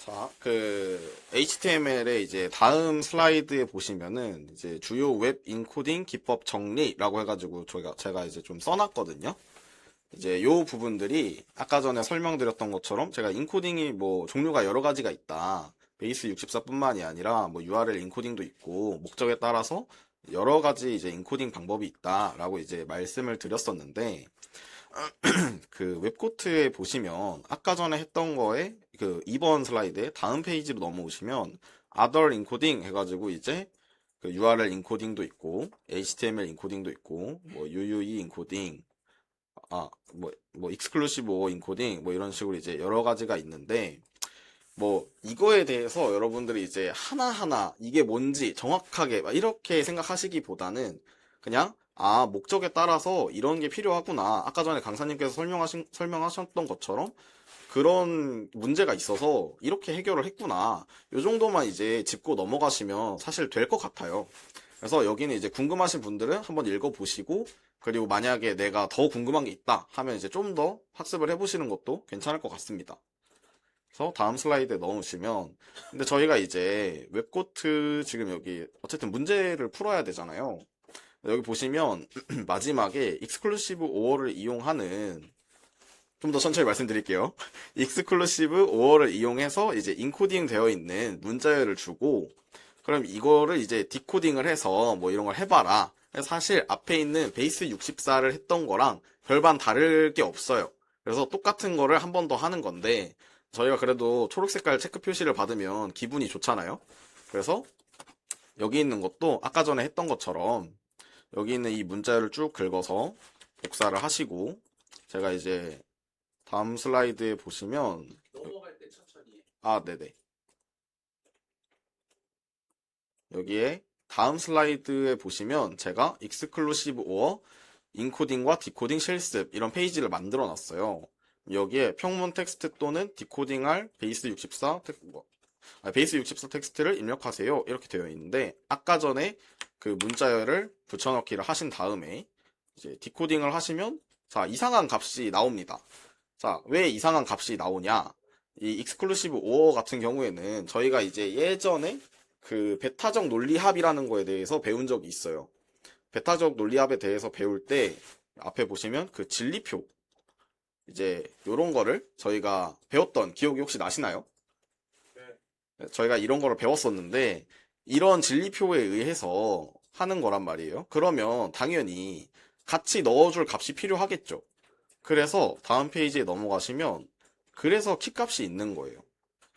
자, HTML의 이제 다음 슬라이드에 보시면은 이제 주요 웹 인코딩 기법 정리라고 해가지고 제가 이제 좀 써놨거든요. 이제 요 부분들이 아까 전에 설명드렸던 것처럼 제가 인코딩이 뭐 종류가 여러 가지가 있다. 베이스 64뿐만이 아니라 뭐 URL 인코딩도 있고 목적에 따라서 여러 가지 이제 인코딩 방법이 있다라고 이제 말씀을 드렸었는데 그 웹코트에 보시면 아까 전에 했던 거에 그 2번 슬라이드에 다음 페이지로 넘어오시면 other encoding 해가지고 이제 그 URL 인코딩도 있고 HTML 인코딩도 있고 뭐 UUE 인코딩 뭐 exclusive or 인코딩 뭐 이런 식으로 이제 여러 가지가 있는데 뭐 이거에 대해서 여러분들이 이제 하나하나 이게 뭔지 정확하게 막 이렇게 생각하시기보다는 그냥 목적에 따라서 이런 게 필요하구나. 아까 전에 강사님께서 설명하셨던 것처럼 그런 문제가 있어서 이렇게 해결을 했구나. 요 정도만 이제 짚고 넘어가시면 사실 될 것 같아요. 그래서 여기는 이제 궁금하신 분들은 한번 읽어보시고 그리고 만약에 내가 더 궁금한 게 있다 하면 이제 좀 더 학습을 해보시는 것도 괜찮을 것 같습니다. 그래서 다음 슬라이드에 넣으시면 근데 저희가 이제 웹코트 지금 여기 어쨌든 문제를 풀어야 되잖아요. 여기 보시면 마지막에 익스클루시브 오어를 이용하는 좀 더 천천히 말씀드릴게요. 익스클루시브 오어를 이용해서 이제 인코딩 되어 있는 문자열을 주고 그럼 이거를 이제 디코딩을 해서 뭐 이런 걸 해봐라. 사실 앞에 있는 베이스 64를 했던 거랑 별반 다를 게 없어요. 그래서 똑같은 거를 한 번 더 하는 건데 저희가 그래도 초록 색깔 체크 표시를 받으면 기분이 좋잖아요. 그래서 여기 있는 것도 아까 전에 했던 것처럼 여기 있는 이 문자열을 쭉 긁어서 복사를 하시고 제가 이제 다음 슬라이드에 보시면 넘어갈 때 천천히 해. 네네. 여기에 다음 슬라이드에 보시면 제가 익스클루시브 오어 인코딩과 디코딩 실습 이런 페이지를 만들어 놨어요. 여기에 평문 텍스트 또는 디코딩할 베이스 64 베이스 64 텍스트를 입력하세요. 이렇게 되어 있는데 아까 전에 그 문자열을 붙여넣기를 하신 다음에 이제 디코딩을 하시면 자, 이상한 값이 나옵니다. 자, 왜 이상한 값이 나오냐? 이 익스클루시브 오어 같은 경우에는 저희가 이제 예전에 그 베타적 논리합이라는 거에 대해서 배운 적이 있어요. 베타적 논리합에 대해서 배울 때 앞에 보시면 그 진리표 이제 요런 거를 저희가 배웠던 기억이 혹시 나시나요? 네. 저희가 이런 거를 배웠었는데 이런 진리표에 의해서 하는 거란 말이에요. 그러면 당연히 같이 넣어줄 값이 필요하겠죠. 그래서 다음 페이지에 넘어가시면 그래서 키 값이 있는 거예요.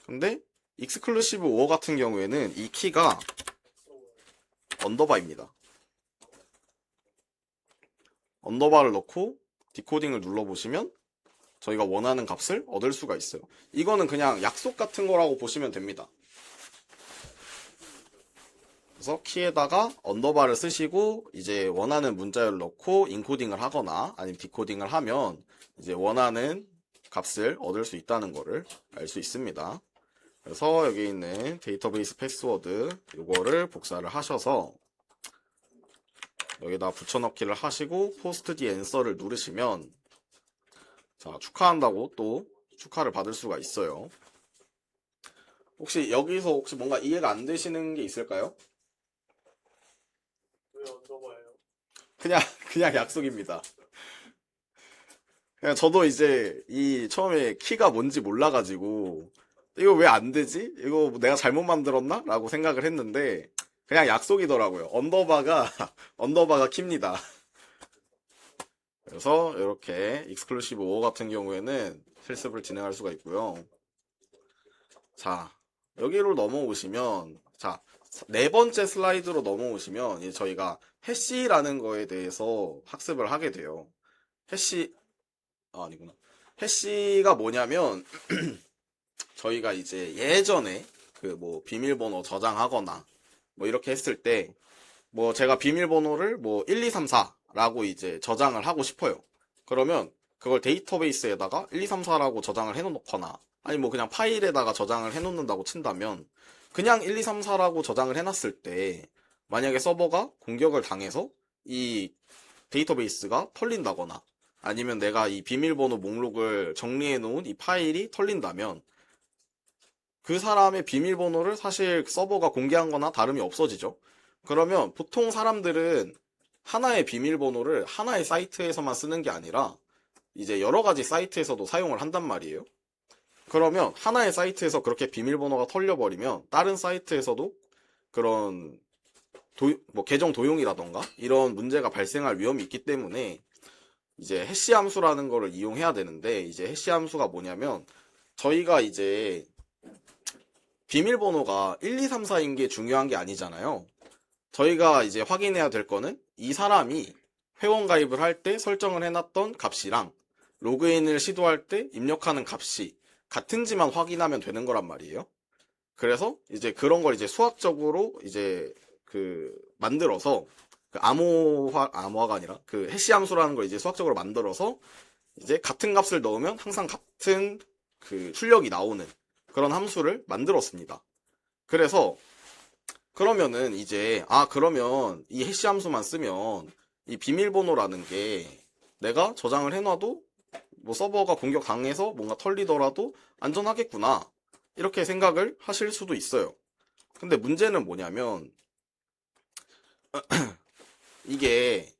근데 익스클루시브 오어 같은 경우에는 이 키가 언더바입니다. 언더바를 넣고 디코딩을 눌러보시면 저희가 원하는 값을 얻을 수가 있어요. 이거는 그냥 약속 같은 거라고 보시면 됩니다. 그래서 키에다가 언더바를 쓰시고 이제 원하는 문자열을 넣고 인코딩을 하거나 아니면 디코딩을 하면 이제 원하는 값을 얻을 수 있다는 거를 알 수 있습니다. 그래서 여기 있는 데이터베이스 패스워드 이거를 복사를 하셔서 여기다 붙여넣기를 하시고 포스트 디 앤서를 누르시면 자, 축하한다고 또 축하를 받을 수가 있어요. 혹시 여기서 혹시 뭔가 이해가 안 되시는 게 있을까요? 왜 언더바예요? 그냥 그냥 약속입니다. 그냥 저도 이제 이 처음에 키가 뭔지 몰라가지고 이거 왜 안 되지? 이거 뭐 내가 잘못 만들었나? 라고 생각을 했는데 그냥 약속이더라고요. 언더바가 언더바가 키입니다. 그래서 이렇게 익스클루시브 5 같은 경우에는 실습을 진행할 수가 있고요. 자, 여기로 넘어오시면 자, 네 번째 슬라이드로 넘어오시면 이제 저희가 해시라는 거에 대해서 학습을 하게 돼요. 해시 아니구나. 해시가 뭐냐면 저희가 이제 예전에 그 뭐 비밀번호 저장하거나 뭐 이렇게 했을 때 뭐 제가 비밀번호를 뭐 1234라고 이제 저장을 하고 싶어요. 그러면 그걸 데이터베이스에다가 1234라고 저장을 해놓거나 아니 뭐 그냥 파일에다가 저장을 해놓는다고 친다면 그냥 1234라고 저장을 해놨을 때 만약에 서버가 공격을 당해서 이 데이터베이스가 털린다거나 아니면 내가 이 비밀번호 목록을 정리해 놓은 이 파일이 털린다면 그 사람의 비밀번호를 사실 서버가 공개한 거나 다름이 없어지죠. 그러면 보통 사람들은 하나의 비밀번호를 하나의 사이트에서만 쓰는 게 아니라 이제 여러 가지 사이트에서도 사용을 한단 말이에요. 그러면 하나의 사이트에서 그렇게 비밀번호가 털려버리면 다른 사이트에서도 그런 계정 도용이라던가 이런 문제가 발생할 위험이 있기 때문에 이제 해시 함수라는 거를 이용해야 되는데, 이제 해시 함수가 뭐냐면 저희가 이제 비밀번호가 1, 2, 3, 4인 게 중요한 게 아니잖아요. 저희가 이제 확인해야 될 거는 이 사람이 회원 가입을 할 때 설정을 해놨던 값이랑 로그인을 시도할 때 입력하는 값이 같은지만 확인하면 되는 거란 말이에요. 그래서 이제 그런 걸 이제 수학적으로 이제 만들어서 암호화가 아니라 그 해시 함수라는 걸 이제 수학적으로 만들어서 이제 같은 값을 넣으면 항상 같은 그 출력이 나오는 그런 함수를 만들었습니다. 그래서 그러면은 이제 그러면 이 해시 함수만 쓰면 이 비밀번호라는 게 내가 저장을 해놔도 뭐 서버가 공격 당해서 뭔가 털리더라도 안전하겠구나 이렇게 생각을 하실 수도 있어요. 근데 문제는 뭐냐면 이게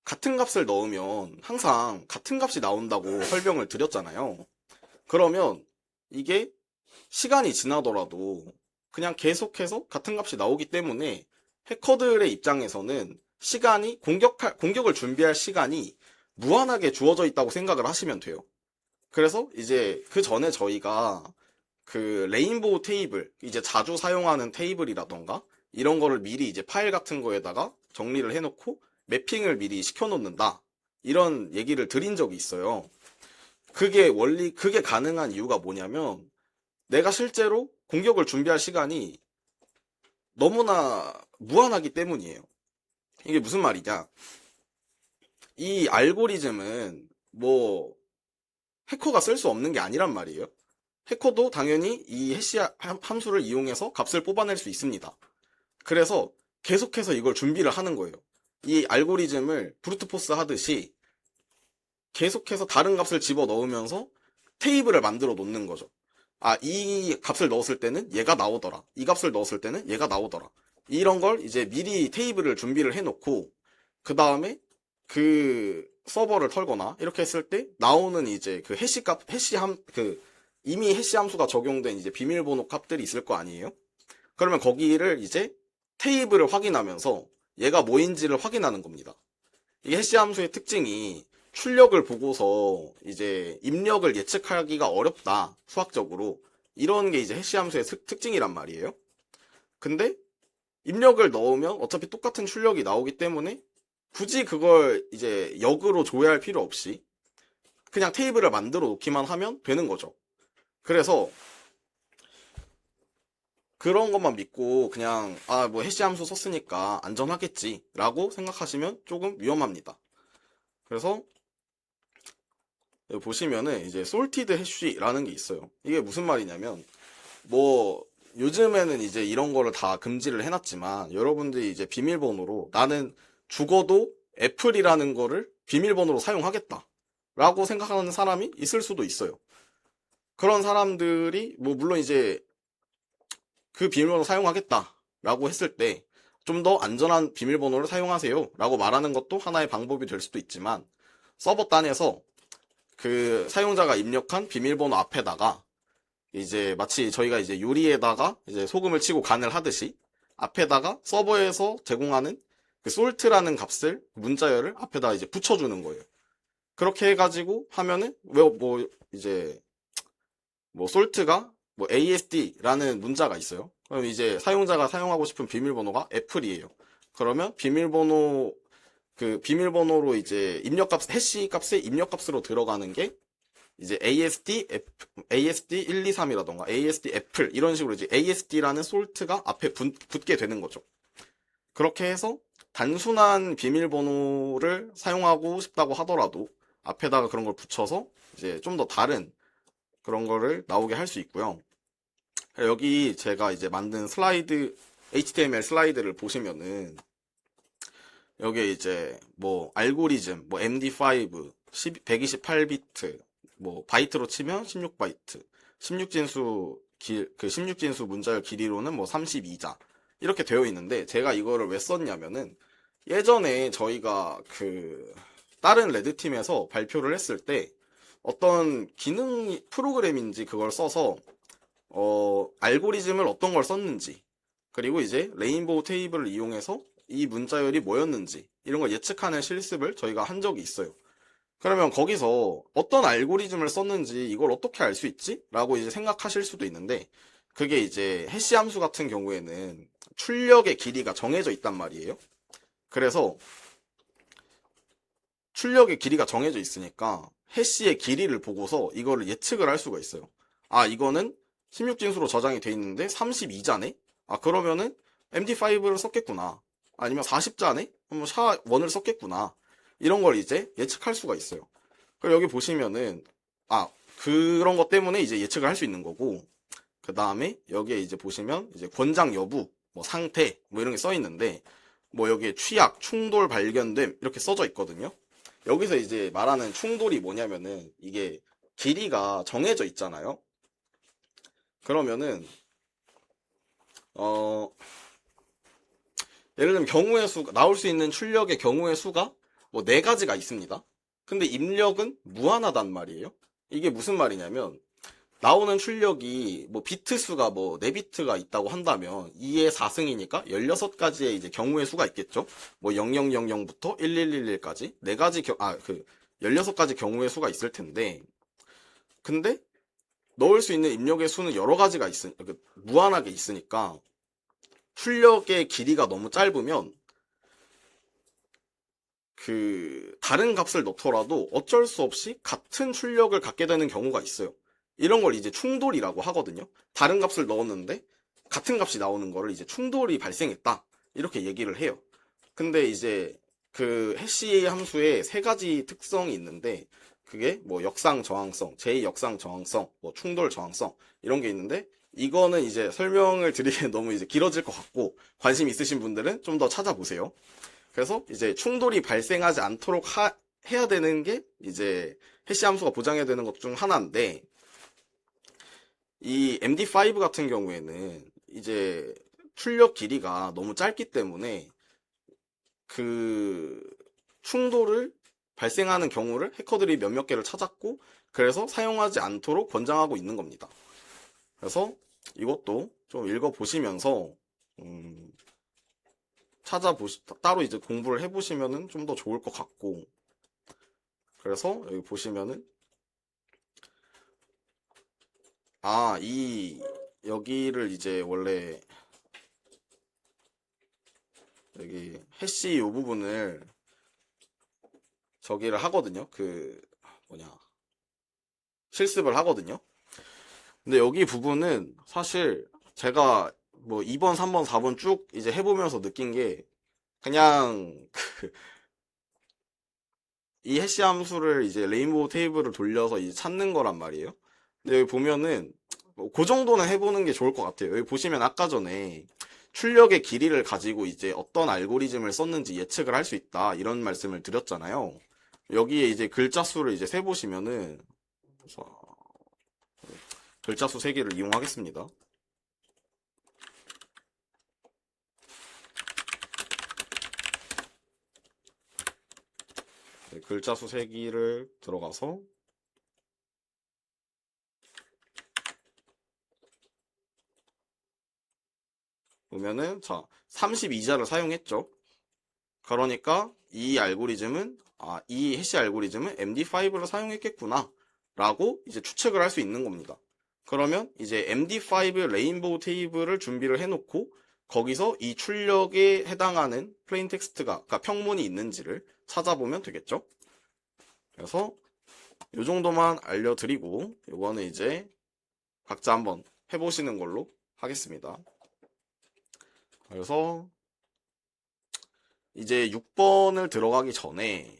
같은 값을 넣으면 항상 같은 값이 나온다고 설명을 드렸잖아요. 그러면 이게 시간이 지나더라도 그냥 계속해서 같은 값이 나오기 때문에 해커들의 입장에서는 공격을 준비할 시간이 무한하게 주어져 있다고 생각을 하시면 돼요. 그래서 이제 그 전에 저희가 그 레인보우 테이블, 이제 자주 사용하는 테이블이라던가 이런 거를 미리 이제 파일 같은 거에다가 정리를 해놓고 매핑을 미리 시켜놓는다. 이런 얘기를 드린 적이 있어요. 그게 가능한 이유가 뭐냐면 내가 실제로 공격을 준비할 시간이 너무나 무한하기 때문이에요. 이게 무슨 말이냐? 이 알고리즘은 뭐 해커가 쓸 수 없는 게 아니란 말이에요. 해커도 당연히 이 해시 함수를 이용해서 값을 뽑아낼 수 있습니다. 그래서 계속해서 이걸 준비를 하는 거예요. 이 알고리즘을 브루트포스 하듯이 계속해서 다른 값을 집어넣으면서 테이블을 만들어 놓는 거죠. 이 값을 넣었을 때는 얘가 나오더라. 이 값을 넣었을 때는 얘가 나오더라. 이런 걸 이제 미리 테이블을 준비를 해놓고 그 다음에 그 서버를 털거나 이렇게 했을 때 나오는 이제 그 이미 해시 함수가 적용된 이제 비밀번호 값들이 있을 거 아니에요? 그러면 거기를 이제 테이블을 확인하면서 얘가 뭐인지를 확인하는 겁니다. 이 해시 함수의 특징이 출력을 보고서 이제 입력을 예측하기가 어렵다. 수학적으로. 이런 게 이제 해시 함수의 특징이란 말이에요. 근데 입력을 넣으면 어차피 똑같은 출력이 나오기 때문에 굳이 그걸 이제 역으로 조회할 필요 없이 그냥 테이블을 만들어 놓기만 하면 되는 거죠. 그래서 그런 것만 믿고 그냥 뭐 해시 함수 썼으니까 안전하겠지 라고 생각하시면 조금 위험합니다. 그래서 여기 보시면은 이제 솔티드 해쉬라는 게 있어요. 이게 무슨 말이냐면 뭐 요즘에는 이제 이런 거를 다 금지를 해놨지만 여러분들이 이제 비밀번호로 나는 죽어도 애플이라는 거를 비밀번호로 사용하겠다 라고 생각하는 사람이 있을 수도 있어요. 그런 사람들이 뭐 물론 이제 그 비밀번호 사용하겠다 라고 했을 때 좀 더 안전한 비밀번호를 사용하세요 라고 말하는 것도 하나의 방법이 될 수도 있지만 서버 단에서 그 사용자가 입력한 비밀번호 앞에다가 이제 마치 저희가 이제 요리에다가 이제 소금을 치고 간을 하듯이 앞에다가 서버에서 제공하는 그 솔트라는 값을 문자열을 앞에다 이제 붙여주는 거예요. 그렇게 해가지고 하면은 이제 솔트가 ASD라는 문자가 있어요. 그럼 이제 사용자가 사용하고 싶은 비밀번호가 애플이에요. 그러면 비밀번호로 이제 해시 값의 입력값으로 들어가는 게 이제 ASD 123이라던가 ASD 애플 이런 식으로 이제 ASD라는 솔트가 앞에 붙게 되는 거죠. 그렇게 해서 단순한 비밀번호를 사용하고 싶다고 하더라도 앞에다가 그런 걸 붙여서 이제 좀 더 다른 그런 거를 나오게 할 수 있고요. 여기 제가 이제 만든 슬라이드 HTML 슬라이드를 보시면은 여기에 이제 뭐 알고리즘, 뭐 MD5, 128비트, 뭐 바이트로 치면 16바이트, 16진수 문자열 길이로는 뭐 32자 이렇게 되어 있는데 제가 이거를 왜 썼냐면은 예전에 저희가 그 다른 레드팀에서 발표를 했을 때 어떤 기능 프로그램인지 그걸 써서 알고리즘을 어떤 걸 썼는지 그리고 이제 레인보우 테이블을 이용해서 이 문자열이 뭐였는지 이런 걸 예측하는 실습을 저희가 한 적이 있어요. 그러면 거기서 어떤 알고리즘을 썼는지 이걸 어떻게 알 수 있지? 라고 이제 생각하실 수도 있는데 그게 이제 해시 함수 같은 경우에는 출력의 길이가 정해져 있단 말이에요. 그래서 출력의 길이가 정해져 있으니까 해시의 길이를 보고서 이거를 예측을 할 수가 있어요. 아, 이거는 16진수로 저장이 돼 있는데 32자네? 아, 그러면은 MD5를 썼겠구나. 아니면 40자네? 그럼 샤1을 썼겠구나. 이런 걸 이제 예측할 수가 있어요. 그리고 여기 보시면은, 아, 그런 것 때문에 이제 예측을 할 수 있는 거고, 그 다음에 여기에 이제 보시면 이제 권장 여부, 뭐 상태, 뭐 이런 게 써 있는데, 뭐 여기에 취약, 충돌 발견됨, 이렇게 써져 있거든요. 여기서 이제 말하는 충돌이 뭐냐면은 이게 길이가 정해져 있잖아요. 그러면은 어 예를 들면 경우의 수가 나올 수 있는 출력의 경우의 수가 뭐 네 가지가 있습니다. 근데 입력은 무한하단 말이에요. 이게 무슨 말이냐면 나오는 출력이 뭐 비트 수가 뭐 4비트가 있다고 한다면 2의 4승이니까 16가지의 이제 경우의 수가 있겠죠. 뭐 0000부터 1111까지 4가지 16가지 경우의 수가 있을 텐데 근데 넣을 수 있는 입력의 수는 여러 가지가 무한하게 있으니까 출력의 길이가 너무 짧으면 그 다른 값을 넣더라도 어쩔 수 없이 같은 출력을 갖게 되는 경우가 있어요. 이런 걸 이제 충돌이라고 하거든요. 다른 값을 넣었는데 같은 값이 나오는 거를 이제 충돌이 발생했다. 이렇게 얘기를 해요. 근데 이제 그 해시 함수에 세 가지 특성이 있는데 그게 뭐 역상 저항성, 제 역상 저항성, 뭐 충돌 저항성 이런 게 있는데 이거는 이제 설명을 드리기엔 너무 이제 길어질 것 같고 관심 있으신 분들은 좀 더 찾아보세요. 그래서 이제 충돌이 발생하지 않도록 해야 되는 게 이제 해시 함수가 보장해야 되는 것 중 하나인데 이 MD5 같은 경우에는 이제 출력 길이가 너무 짧기 때문에 그 충돌을 발생하는 경우를 해커들이 몇몇 개를 찾았고 그래서 사용하지 않도록 권장하고 있는 겁니다. 그래서 이것도 좀 읽어보시면서 음, 따로 이제 공부를 해보시면은 좀 더 좋을 것 같고 그래서 여기 보시면은 여기를 이제 원래 여기 해시 이 부분을 저기를 하거든요. 그 뭐냐 실습을 하거든요. 근데 여기 부분은 사실 제가 뭐 2번, 3번, 4번 쭉 이제 해보면서 느낀 게 그냥 이 해시 함수를 이제 레인보우 테이블을 돌려서 이제 찾는 거란 말이에요. 근데 여기 보면은 뭐그 정도는 해보는 게 좋을 것 같아요. 여기 보시면 아까 전에 출력의 길이를 가지고 이제 어떤 알고리즘을 썼는지 예측을 할 수 있다 이런 말씀을 드렸잖아요. 여기에 이제 글자 수를 이제 세보시면은 글자 수 3개를 이용하겠습니다. 네, 글자 수 3개를 들어가서 보면은 자 32자를 사용했죠. 그러니까 이 해시 알고리즘은 MD5를 사용했겠구나 라고 이제 추측을 할 수 있는 겁니다. 그러면 이제 MD5 레인보우 테이블을 준비를 해놓고 거기서 이 출력에 해당하는 플레인 텍스트가 그러니까 평문이 있는지를 찾아보면 되겠죠. 그래서 이 정도만 알려드리고 이거는 이제 각자 한번 해보시는 걸로 하겠습니다. 그래서 이제 6번을 들어가기 전에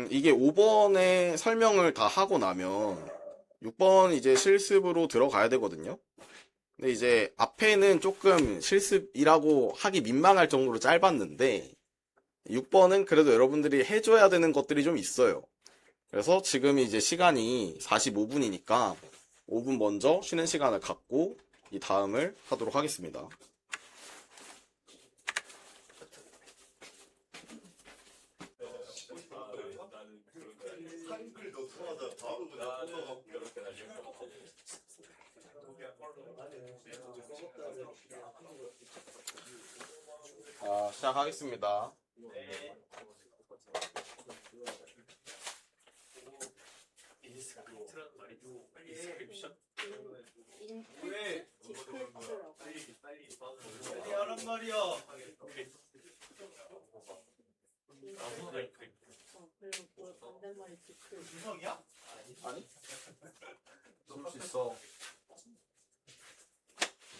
이게 5번에 설명을 다 하고 나면 6번 이제 실습으로 들어가야 되거든요. 근데 이제 앞에는 조금 실습이라고 하기 민망할 정도로 짧았는데 6번은 그래도 여러분들이 해줘야 되는 것들이 좀 있어요. 그래서 지금 이제 시간이 45분이니까 5분 먼저 쉬는 시간을 갖고 이 다음을 하도록 하겠습니다. 자, 시작하겠습니다. 빨리 하란 말이야. 그리고 반대말이 디클. 이성이야? 아니? 쓸 수 있어.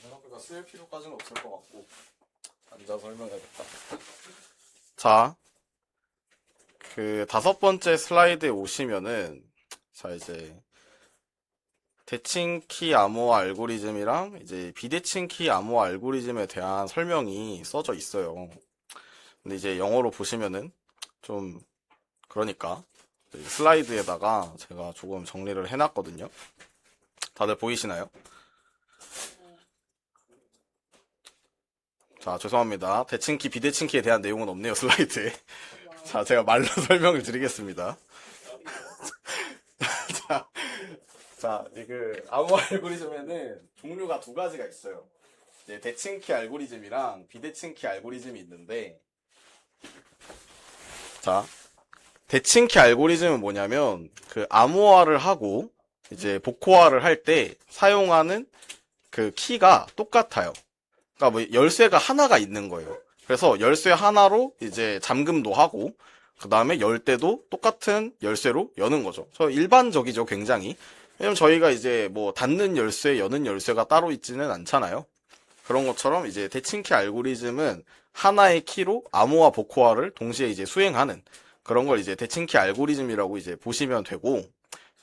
생각보다 쓸 필요까지는 없을 것 같고 앉아서 설명해야겠다. 자, 그 5번째 슬라이드에 오시면은 자 이제 대칭키 암호화 알고리즘이랑 이제 비대칭키 암호화 알고리즘에 대한 설명이 써져 있어요. 근데 이제 영어로 보시면은 좀 그러니까 슬라이드에다가 제가 조금 정리를 해놨거든요. 다들 보이시나요? 자, 죄송합니다. 대칭키, 비대칭키에 대한 내용은 없네요, 슬라이드에. 자, 제가 말로 설명을 드리겠습니다. 자, 그 암호화 알고리즘에는 종류가 두 가지가 있어요. 이제 대칭키 알고리즘이랑 비대칭키 알고리즘이 있는데, 자, 대칭키 알고리즘은 뭐냐면 그 암호화를 하고 이제 복호화를 할 때 사용하는 그 키가 똑같아요. 그러니까 뭐 열쇠가 하나가 있는 거예요. 그래서 열쇠 하나로 이제 잠금도 하고 그 다음에 열 때도 똑같은 열쇠로 여는 거죠. 저 일반적이죠, 굉장히. 왜냐면 저희가 이제 뭐 닫는 열쇠, 여는 열쇠가 따로 있지는 않잖아요. 그런 것처럼 이제 대칭키 알고리즘은 하나의 키로 암호화, 복호화를 동시에 이제 수행하는 그런 걸 이제 대칭키 알고리즘이라고 이제 보시면 되고,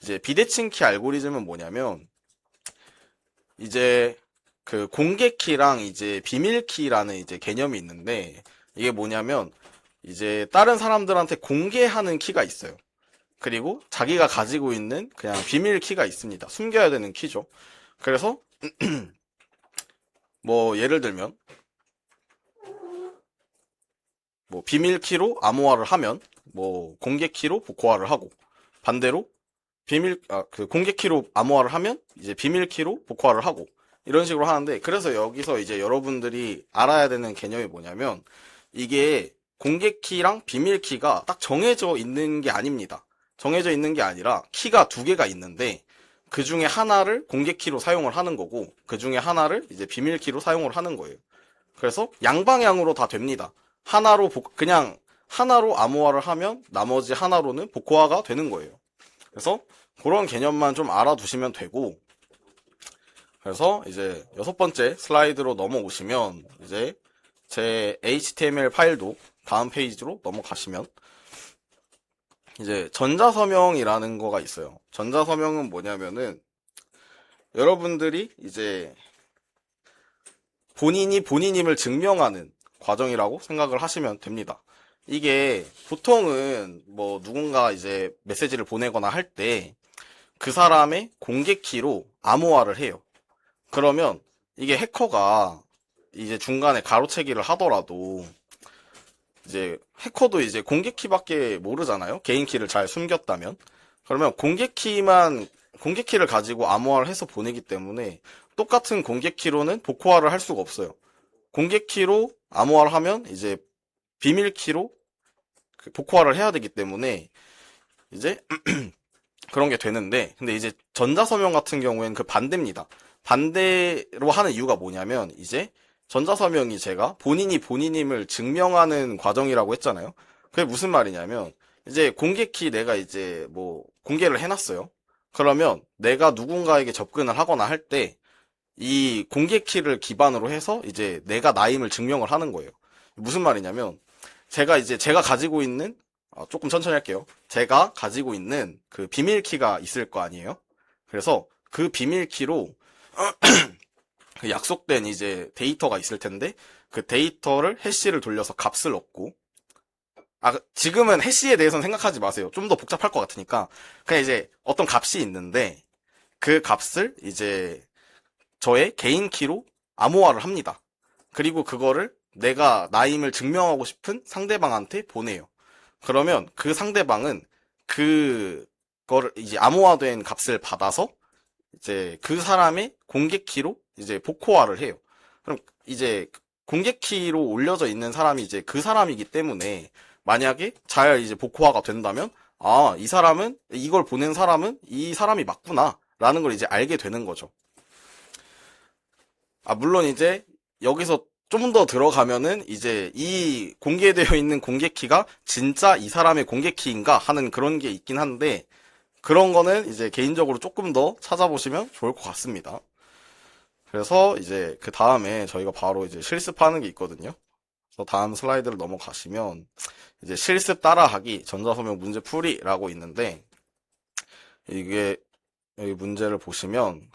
이제 비대칭키 알고리즘은 뭐냐면 이제 그 공개키랑 이제 비밀키라는 이제 개념이 있는데, 이게 뭐냐면 이제 다른 사람들한테 공개하는 키가 있어요. 그리고 자기가 가지고 있는 그냥 비밀키가 있습니다. 숨겨야 되는 키죠. 그래서 뭐 예를 들면 뭐 비밀키로 암호화를 하면 뭐 공개키로 복호화를 하고, 반대로 그 공개키로 암호화를 하면 이제 비밀키로 복호화를 하고, 이런 식으로 하는데, 그래서 여기서 이제 여러분들이 알아야 되는 개념이 뭐냐면 이게 공개키랑 비밀키가 딱 정해져 있는 게 아닙니다. 정해져 있는 게 아니라 키가 두 개가 있는데 그 중에 하나를 공개키로 사용을 하는 거고 그 중에 하나를 이제 비밀키로 사용을 하는 거예요. 그래서 양방향으로 다 됩니다. 그냥 하나로 암호화를 하면 나머지 하나로는 복호화가 되는 거예요. 그래서 그런 개념만 좀 알아두시면 되고, 그래서 이제 6번째 슬라이드로 넘어오시면 이제 제 HTML 파일도 다음 페이지로 넘어가시면 이제 전자서명이라는 거가 있어요. 전자서명은 뭐냐면은 여러분들이 이제 본인이 본인임을 증명하는 과정이라고 생각을 하시면 됩니다. 이게 보통은 뭐 누군가 이제 메시지를 보내거나 할 때 그 사람의 공개키로 암호화를 해요. 그러면 이게 해커가 이제 중간에 가로채기를 하더라도 이제 해커도 이제 공개키밖에 모르잖아요. 개인키를 잘 숨겼다면. 그러면 공개키를 가지고 암호화를 해서 보내기 때문에 똑같은 공개키로는 복호화를 할 수가 없어요. 공개키로 암호화를 하면 이제 비밀키로 복호화를 해야 되기 때문에 이제 그런 게 되는데, 근데 이제 전자서명 같은 경우에는 그 반대입니다. 반대로 하는 이유가 뭐냐면 이제 전자서명이 제가 본인이 본인임을 증명하는 과정이라고 했잖아요. 그게 무슨 말이냐면 이제 공개키 내가 이제 뭐 공개를 해놨어요. 그러면 내가 누군가에게 접근을 하거나 할 때 이 공개키를 기반으로 해서 이제 내가 나임을 증명을 하는 거예요. 무슨 말이냐면 제가 가지고 있는, 조금 천천히 할게요. 제가 가지고 있는 그 비밀키가 있을 거 아니에요? 그래서 그 비밀키로 그 약속된 이제 데이터가 있을 텐데 그 데이터를 해시를 돌려서 값을 얻고 지금은 해시에 대해서는 생각하지 마세요. 좀 더 복잡할 것 같으니까 그냥 이제 어떤 값이 있는데 그 값을 이제 저의 개인 키로 암호화를 합니다. 그리고 그거를 내가 나임을 증명하고 싶은 상대방한테 보내요. 그러면 그 상대방은 그거를 이제 암호화된 값을 받아서 이제 그 사람의 공개키로 이제 복호화를 해요. 그럼 이제 공개키로 올려져 있는 사람이 이제 그 사람이기 때문에 만약에 잘 이제 복호화가 된다면 이 사람은 이걸 보낸 사람은 이 사람이 맞구나 라는 걸 이제 알게 되는 거죠. 물론 이제 여기서 좀 더 들어가면은 이제 이 공개되어 있는 공개키가 진짜 이 사람의 공개키인가 하는 그런 게 있긴 한데 그런 거는 이제 개인적으로 조금 더 찾아보시면 좋을 것 같습니다. 그래서 이제 그 다음에 저희가 바로 이제 실습하는 게 있거든요. 그래서 다음 슬라이드를 넘어가시면 이제 실습 따라하기 전자소명 문제 풀이라고 있는데 이게 여기 문제를 보시면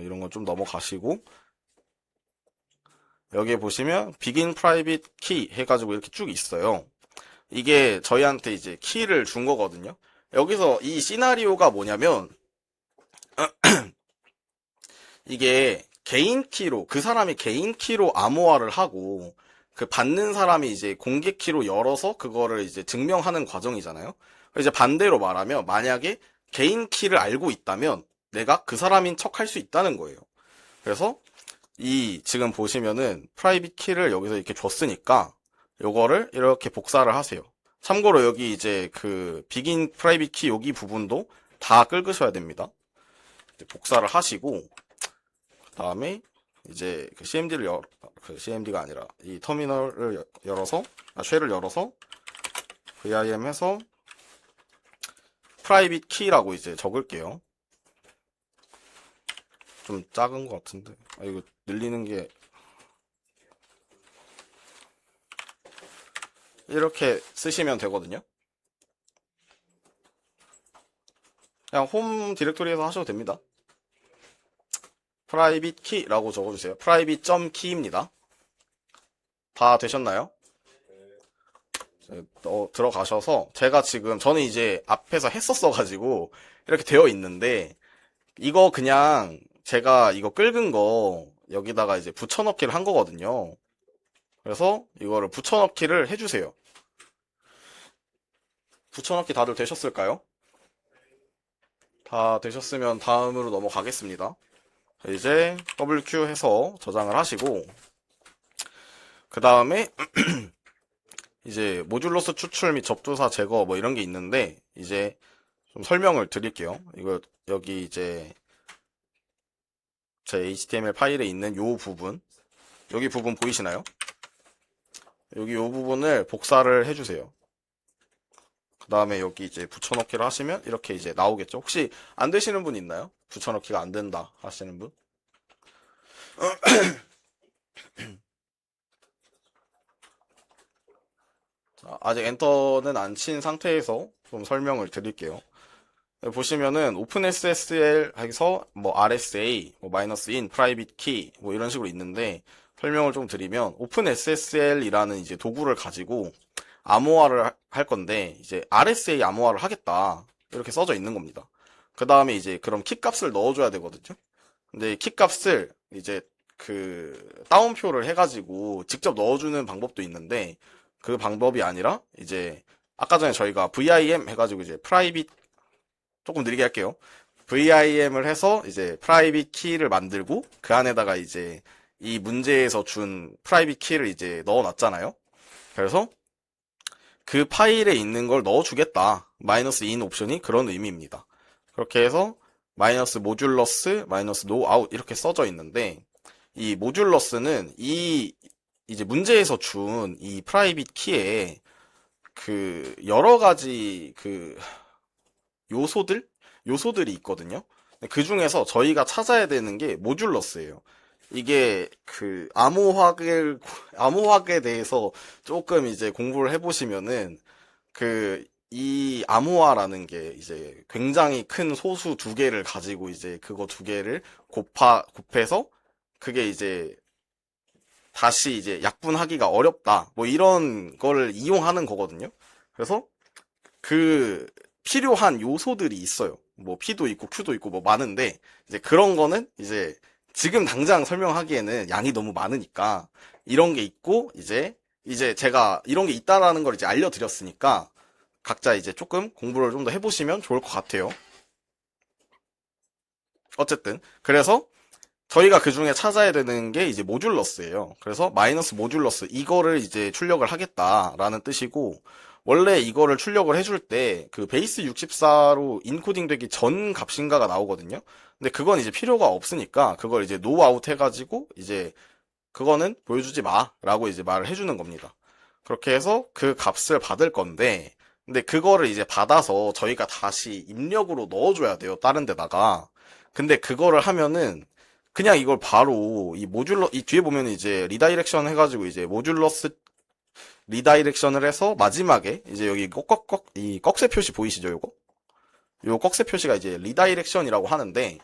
이런 거 좀 넘어가시고 여기에 보시면 begin private key 해가지고 이렇게 쭉 있어요. 이게 저희한테 이제 키를 준 거거든요. 여기서 이 시나리오가 뭐냐면 이게 개인 키로 그 사람이 개인 키로 암호화를 하고 그 받는 사람이 이제 공개 키로 열어서 그거를 이제 증명하는 과정이잖아요. 이제 반대로 말하면 만약에 개인 키를 알고 있다면 내가 그 사람인 척 할 수 있다는 거예요. 그래서 이 지금 보시면은 프라이빗 키를 여기서 이렇게 줬으니까 요거를 이렇게 복사를 하세요. 참고로 여기 이제 그 비긴 프라이빗 키 여기 부분도 다 긁으셔야 됩니다. 복사를 하시고 그다음에 이제 그 CMD가 아니라 이 터미널을 열어서 쉘을 열어서 vim 해서 프라이빗 키라고 이제 적을게요. 좀 작은 것 같은데 이거 늘리는 게 이렇게 쓰시면 되거든요. 그냥 홈 디렉토리에서 하셔도 됩니다. private key라고 적어주세요. private.key입니다. 다 되셨나요? 들어가셔서 저는 이제 앞에서 했었어가지고 이렇게 되어 있는데 이거 그냥 제가 이거 긁은 거 여기다가 이제 붙여넣기를 한 거거든요. 그래서 이거를 붙여넣기를 해주세요. 붙여넣기 다들 되셨을까요? 다 되셨으면 다음으로 넘어가겠습니다. 이제 WQ 해서 저장을 하시고 그 다음에 이제 모듈러스 추출 및 접두사 제거 뭐 이런 게 있는데 이제 좀 설명을 드릴게요. 이거 여기 이제 제 HTML 파일에 있는 요 부분 여기 부분 보이시나요? 여기 요 부분을 복사를 해주세요. 그 다음에 여기 이제 붙여넣기를 하시면 이렇게 이제 나오겠죠. 혹시 안 되시는 분 있나요? 붙여넣기가 안 된다 하시는 분? 자, 아직 엔터는 안 친 상태에서 좀 설명을 드릴게요. 보시면은 오픈SSL 해서 뭐 RSA, 뭐 -in, private key 뭐 이런 식으로 있는데 설명을 좀 드리면 오픈SSL이라는 이제 도구를 가지고 암호화를 할 건데 이제 RSA 암호화를 하겠다 이렇게 써져 있는 겁니다. 그 다음에 이제 그럼 키 값을 넣어줘야 되거든요. 근데 키 값을 이제 그 따옴표를 해가지고 직접 넣어주는 방법도 있는데 그 방법이 아니라 이제 아까 전에 저희가 VIM 해가지고 이제 프라이빗 조금 느리게 할게요. VIM을 해서 이제 프라이빗 키를 만들고 그 안에다가 이제 이 문제에서 준 프라이빗 키를 이제 넣어놨잖아요. 그래서 그 파일에 있는 걸 넣어주겠다. -in 옵션이 그런 의미입니다. 그렇게 해서 모듈러스 -no out 이렇게 써져 있는데 이 모듈러스는 이 이제 문제에서 준 이 프라이빗 키에 그 여러 가지 그 요소들이 있거든요. 그 중에서 저희가 찾아야 되는 게 모듈러스예요. 이게 그 암호학에 대해서 조금 이제 공부를 해보시면은 그 이 암호화라는 게 이제 굉장히 큰 소수 두 개를 가지고 이제 그거 두 개를 곱해서 그게 이제 다시 이제 약분하기가 어렵다. 뭐 이런 거를 이용하는 거거든요. 그래서 그 필요한 요소들이 있어요. 뭐 P도 있고 Q도 있고 뭐 많은데 이제 그런 거는 이제 지금 당장 설명하기에는 양이 너무 많으니까 이런 게 있고 이제 제가 이런 게 있다라는 걸 이제 알려드렸으니까 각자 이제 조금 공부를 좀 더 해보시면 좋을 것 같아요. 어쨌든 그래서 저희가 그 중에 찾아야 되는 게 이제 모듈러스예요. 그래서 마이너스 모듈러스 이거를 이제 출력을 하겠다라는 뜻이고 원래 이거를 출력을 해줄 때 그 베이스 64로 인코딩 되기 전 값인가가 나오거든요. 근데 그건 이제 필요가 없으니까 그걸 이제 노아웃 해가지고 이제 그거는 보여주지 마라고 이제 말을 해주는 겁니다. 그렇게 해서 그 값을 받을 건데 근데 그거를 이제 받아서 저희가 다시 입력으로 넣어줘야 돼요. 다른 데다가. 근데 그거를 하면은 그냥 이걸 바로 이 뒤에 보면 이제 리다이렉션 해가지고 이제 모듈러스 리다이렉션을 해서 마지막에 이제 여기 이 꺽쇠 표시 보이시죠? 요 꺽쇠 표시가 이제 리다이렉션이라고 하는데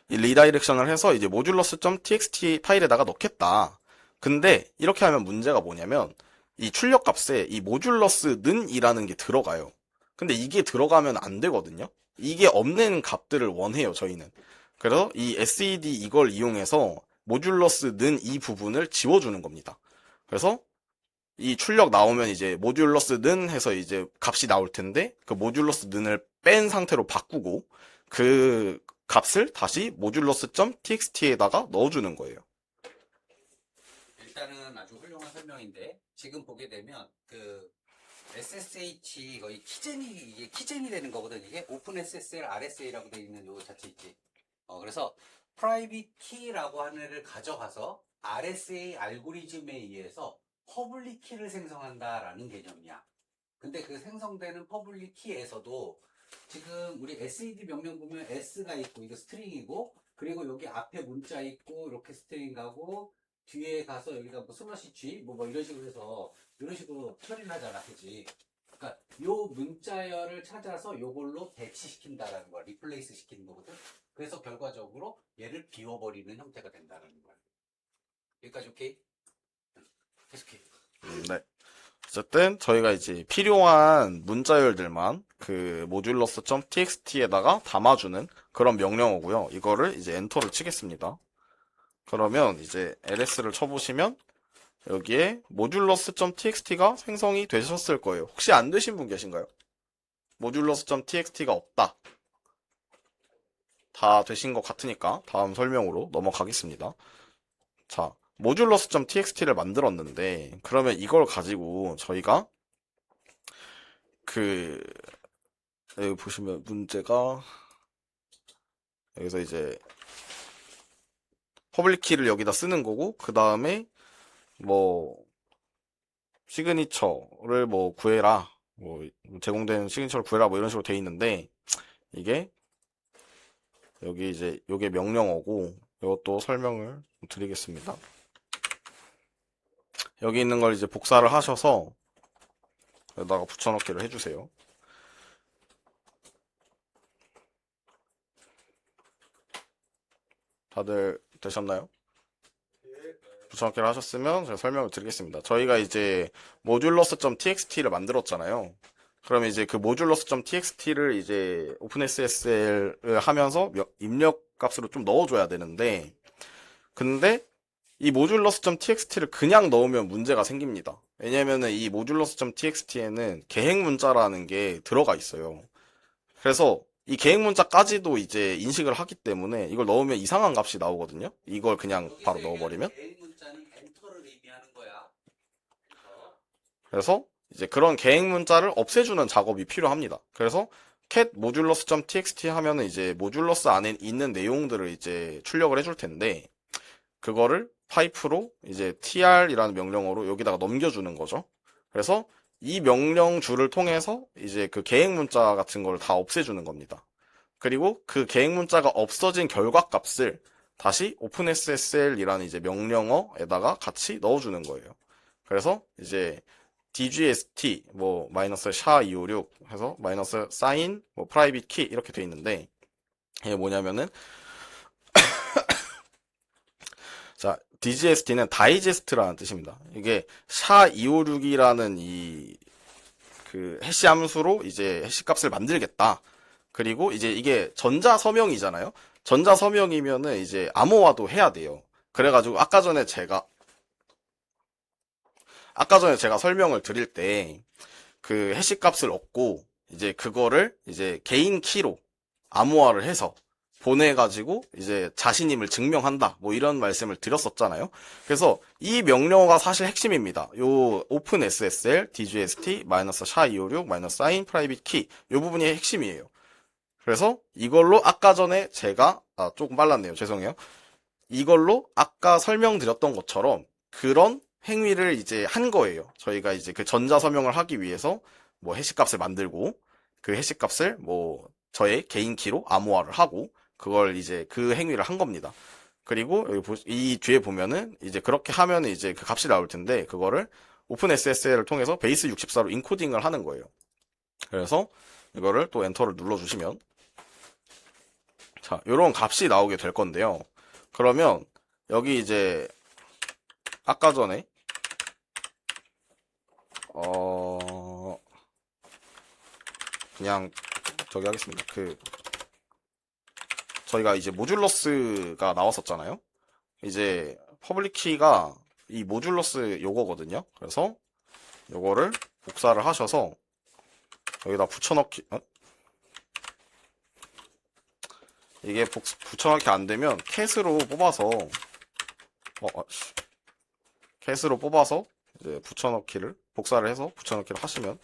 이 리다이렉션을 해서 이제 모듈러스.txt 파일에다가 넣겠다. 근데 이렇게 하면 문제가 뭐냐면 이 출력 값에 이 모듈러스는이라는 게 들어가요. 근데 이게 들어가면 안 되거든요. 이게 없는 값들을 원해요, 저희는. 그래서 이 SED 이걸 이용해서 모듈러스는 이 부분을 지워주는 겁니다. 그래서 이 출력 나오면 이제 모듈러스는 해서 이제 값이 나올 텐데 그 모듈러스는을 뺀 상태로 바꾸고 그 값을 다시 모듈러스.txt에다가 넣어주는 거예요. 일단은 아주 훌륭한 설명인데 지금 보게 되면 그 SSH 거의 이게 키젠이 되는 거거든. 이게 오픈 SSL RSA라고 되어 있는 요 자체 있지. 그래서 프라이빗 키라고 하는 애를 가져가서 RSA 알고리즘에 의해서 퍼블릭 키를 생성한다라는 개념이야. 근데 그 생성되는 퍼블릭 키에서도 지금 우리 SED 명령 보면 S가 있고 이거 스트링이고 그리고 여기 앞에 문자 있고 이렇게 스트링 가고 뒤에 가서 여기다 뭐 슬러시 G 뭐 이런 식으로 해서 이런 식으로 처리를 하잖아, 그지? 그러니까 요 문자열을 찾아서 요걸로 배치시킨다라는 거야, 리플레이스 시키는 거거든. 그래서 결과적으로 얘를 비워버리는 형태가 된다는 거야. 여기까지 오케이? 계속해. 네. 어쨌든 저희가 이제 필요한 문자열들만 그 모듈러스.txt에다가 담아주는 그런 명령어고요. 이거를 이제 엔터를 치겠습니다. 그러면 이제 ls를 쳐보시면 여기에 모듈러스.txt가 생성이 되셨을 거예요. 혹시 안 되신 분 계신가요? 모듈러스.txt가 없다. 다 되신 것 같으니까 다음 설명으로 넘어가겠습니다. 자, 모듈러스.txt를 만들었는데 그러면 이걸 가지고 저희가 여기 보시면 문제가 여기서 이제 퍼블릭 키를 여기다 쓰는 거고 그 다음에 뭐 시그니처를 뭐 구해라 뭐 제공된 시그니처를 구해라 뭐 이런 식으로 돼 있는데 이게 여기 이제 요게 명령어고 이것도 설명을 드리겠습니다. 여기 있는 걸 이제 복사를 하셔서 여기다가 붙여넣기를 해주세요. 다들 되셨나요? 붙여넣기를 하셨으면 제가 설명을 드리겠습니다. 저희가 이제 모듈러스.txt를 만들었잖아요. 그러면 이제 그 모듈러스.txt를 이제 오픈SSL을 하면서 입력 값으로 좀 넣어줘야 되는데 근데 이 모듈러스.txt를 그냥 넣으면 문제가 생깁니다. 왜냐면은 이 모듈러스.txt에는 계획 문자라는 게 들어가 있어요. 그래서 이 계획 문자까지도 이제 인식을 하기 때문에 이걸 넣으면 이상한 값이 나오거든요. 이걸 그냥 바로 넣어버리면. 계획 문자는 엔터를 의미하는 거야. 그래서 이제 그런 계획 문자를 없애주는 작업이 필요합니다. 그래서 cat 모듈러스.txt 하면은 이제 모듈러스 안에 있는 내용들을 이제 출력을 해줄 텐데 그거를 파이프로 이제 tr이라는 명령어로 여기다가 넘겨주는 거죠. 그래서 이 명령줄을 통해서 이제 그 계획 문자 같은 걸 다 없애주는 겁니다. 그리고 그 계획 문자가 없어진 결과 값을 다시 openSSL이라는 이제 명령어에다가 같이 넣어주는 거예요. 그래서 이제 DGST 뭐 마이너스 SHA-256 해서 마이너스 사인 뭐 프라이빗 키 이렇게 돼 있는데 이게 뭐냐면은 자, DGST는 다이제스트라는 뜻입니다. 이게 SHA-256이라는 이 그 해시 함수로 이제 해시 값을 만들겠다. 그리고 이제 이게 전자 서명이잖아요. 전자 서명이면은 이제 암호화도 해야 돼요. 그래가지고 아까 전에 제가 설명을 드릴 때 그 해시 값을 얻고 이제 그거를 이제 개인 키로 암호화를 해서 보내가지고 이제 자신임을 증명한다. 뭐 이런 말씀을 드렸었잖아요. 그래서 이 명령어가 사실 핵심입니다. 요 오픈 SSL, DGST, 마이너스 SHA-256, 마이너스 사인, 프라이빗 키 요 부분이 핵심이에요. 그래서 이걸로 아까 전에 제가 조금 빨랐네요. 죄송해요. 이걸로 아까 설명드렸던 것처럼 그런 행위를 이제 한 거예요. 저희가 이제 그 전자 서명을 하기 위해서 뭐 해시값을 만들고 그 해시값을 뭐 저의 개인 키로 암호화를 하고 그걸 이제 그 행위를 한 겁니다. 그리고 여기 이 뒤에 보면은 이제 그렇게 하면 이제 그 값이 나올 텐데 그거를 오픈 SSL을 통해서 베이스 64로 인코딩을 하는 거예요. 그래서 이거를 또 엔터를 눌러주시면 자, 요런 값이 나오게 될 건데요. 그러면 여기 이제 아까 전에 그냥 저기 하겠습니다. 저희가 이제 모듈러스가 나왔었잖아요. 이제 퍼블릭 키가 이 모듈러스 요거거든요. 그래서 요거를 복사를 하셔서 여기다 붙여넣기 이게 붙여넣기 안 되면 캣으로 뽑아서 캣으로 뽑아서 이제 붙여넣기를 복사를 해서 붙여넣기를 하시면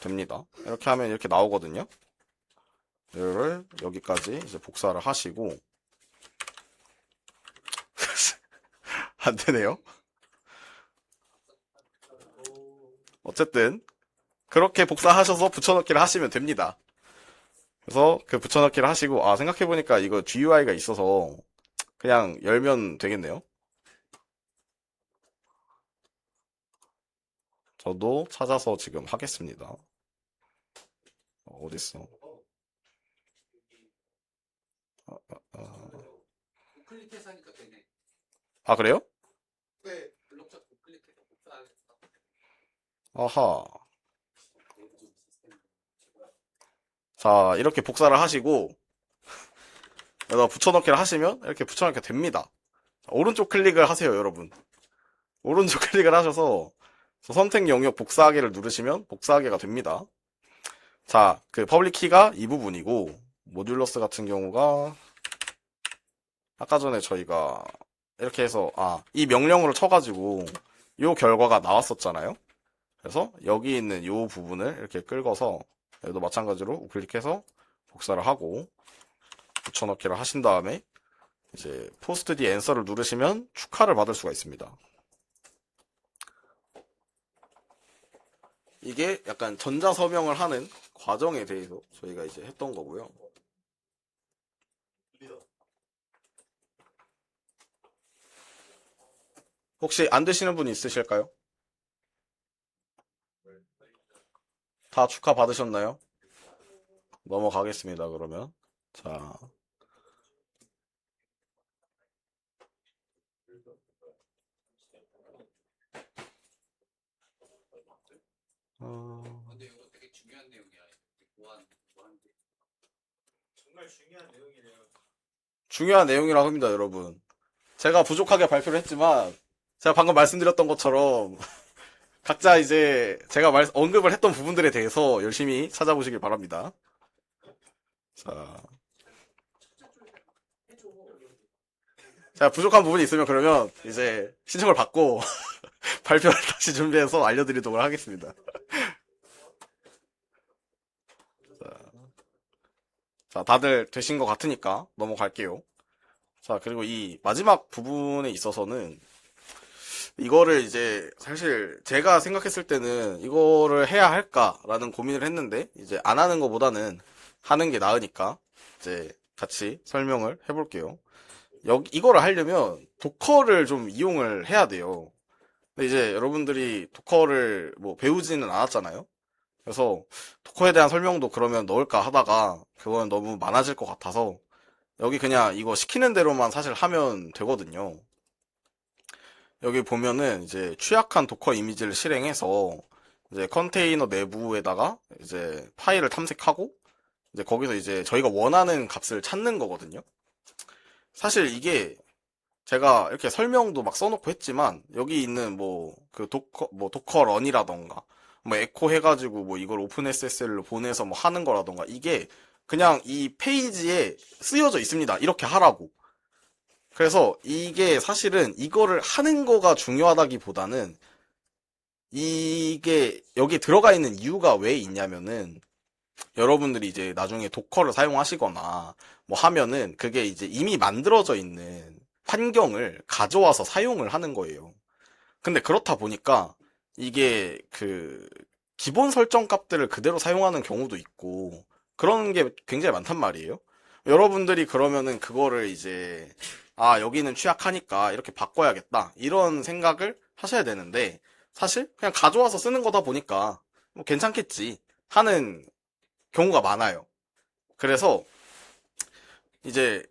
됩니다. 이렇게 하면 이렇게 나오거든요. 이거를 여기까지 이제 복사를 하시고 안 되네요. 어쨌든 그렇게 복사하셔서 붙여넣기를 하시면 됩니다. 그래서 그 붙여넣기를 하시고 생각해보니까 이거 GUI가 있어서 그냥 열면 되겠네요. 저도 찾아서 지금 하겠습니다. 어딨어? 클릭해서 하니까 되네. 아, 그래요? 네. 블록차 클릭해서 복사하겠다. 아하. 자, 이렇게 복사를 하시고 여기다 붙여넣기를 하시면 이렇게 붙여넣기가 됩니다. 자, 오른쪽 클릭을 하세요, 여러분. 오른쪽 클릭을 하셔서 선택 영역 복사하기를 누르시면 복사하기가 됩니다. 자, 그 퍼블릭 키가 이 부분이고 모듈러스 같은 경우가 아까 전에 저희가 이렇게 해서 이 명령어를 쳐가지고 요 결과가 나왔었잖아요. 그래서 여기 있는 요 부분을 이렇게 끌어서 여기도 마찬가지로 우클릭해서 복사를 하고 붙여넣기를 하신 다음에 이제 포스트 D 앤서를 누르시면 축하를 받을 수가 있습니다. 이게 약간 전자 서명을 하는 과정에 대해서 저희가 이제 했던 거고요. 혹시 안 되시는 분이 있으실까요? 다 축하 받으셨나요? 넘어가겠습니다, 그러면. 자. 근데 이거 되게 중요한 내용이야. 정말 중요한 내용이네요. 중요한 내용이라고 합니다, 여러분. 제가 부족하게 발표를 했지만, 제가 방금 말씀드렸던 것처럼, 각자 이제 제가 언급을 했던 부분들에 대해서 열심히 찾아보시길 바랍니다. 자. 제가 부족한 부분이 있으면 그러면 이제 신청을 받고 발표를 다시 준비해서 알려드리도록 하겠습니다. 자, 다들 되신 것 같으니까 넘어갈게요. 자, 그리고 이 마지막 부분에 있어서는 이거를 이제 사실 제가 생각했을 때는 이거를 해야 할까라는 고민을 했는데 이제 안 하는 것보다는 하는 게 나으니까 이제 같이 설명을 해볼게요. 이거를 하려면 도커를 좀 이용을 해야 돼요. 근데 이제 여러분들이 도커를 뭐 배우지는 않았잖아요. 그래서 도커에 대한 설명도 그러면 넣을까 하다가 그건 너무 많아질 것 같아서 여기 그냥 이거 시키는 대로만 사실 하면 되거든요. 여기 보면은 이제 취약한 도커 이미지를 실행해서 이제 컨테이너 내부에다가 이제 파일을 탐색하고 이제 거기서 이제 저희가 원하는 값을 찾는 거거든요. 사실 이게 제가 이렇게 설명도 막 써놓고 했지만 여기 있는 뭐 그 도커 런이라던가 뭐 에코 해가지고 뭐 이걸 오픈 SSL로 보내서 뭐 하는 거라던가 이게 그냥 이 페이지에 쓰여져 있습니다. 이렇게 하라고. 그래서 이게 사실은 이거를 하는 거가 중요하다기보다는 이게 여기 들어가 있는 이유가 왜 있냐면은 여러분들이 이제 나중에 도커를 사용하시거나 뭐 하면은 그게 이제 이미 만들어져 있는 환경을 가져와서 사용을 하는 거예요. 근데 그렇다 보니까 이게 그 기본 설정 값들을 그대로 사용하는 경우도 있고 그런 게 굉장히 많단 말이에요. 여러분들이 그러면은 그거를 이제 아 여기는 취약하니까 이렇게 바꿔야겠다 이런 생각을 하셔야 되는데 사실 그냥 가져와서 쓰는 거다 보니까 뭐 괜찮겠지 하는 경우가 많아요. 그래서 이제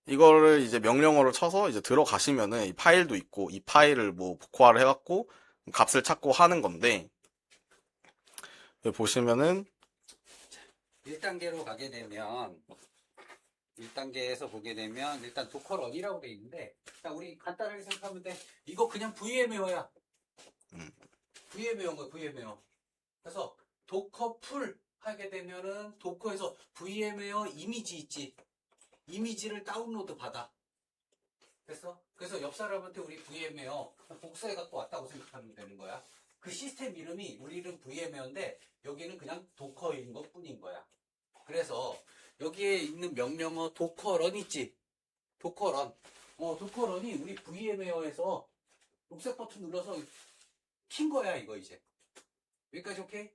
이거를 이제 명령어를 쳐서 이제 들어가시면은 이 파일도 있고 이 파일을 뭐 복화를 해갖고 값을 찾고 하는 건데 여기 보시면은 1단계로 가게 되면 1단계에서 보게 되면 일단 도커런이라고 돼 있는데 자 우리 간단하게 생각하면 돼. 이거 그냥 VM웨어야. VM웨어인 거야 VM웨어. 그래서 도커 풀 하게 되면은 도커에서 VM웨어 이미지 있지. 이미지를 다운로드 받아. 됐어? 그래서 옆 사람한테 우리 VM웨어 복사해 갖고 왔다고 생각하면 되는 거야. 그 시스템 이름이 우리는 VM웨어인데 여기는 그냥 도커인 것 뿐인 거야. 그래서 여기에 있는 명령어 도커런 있지? 도커런. 도커런이 우리 VM웨어에서 녹색 버튼 눌러서 킨 거야, 이거 이제. 여기까지 오케이?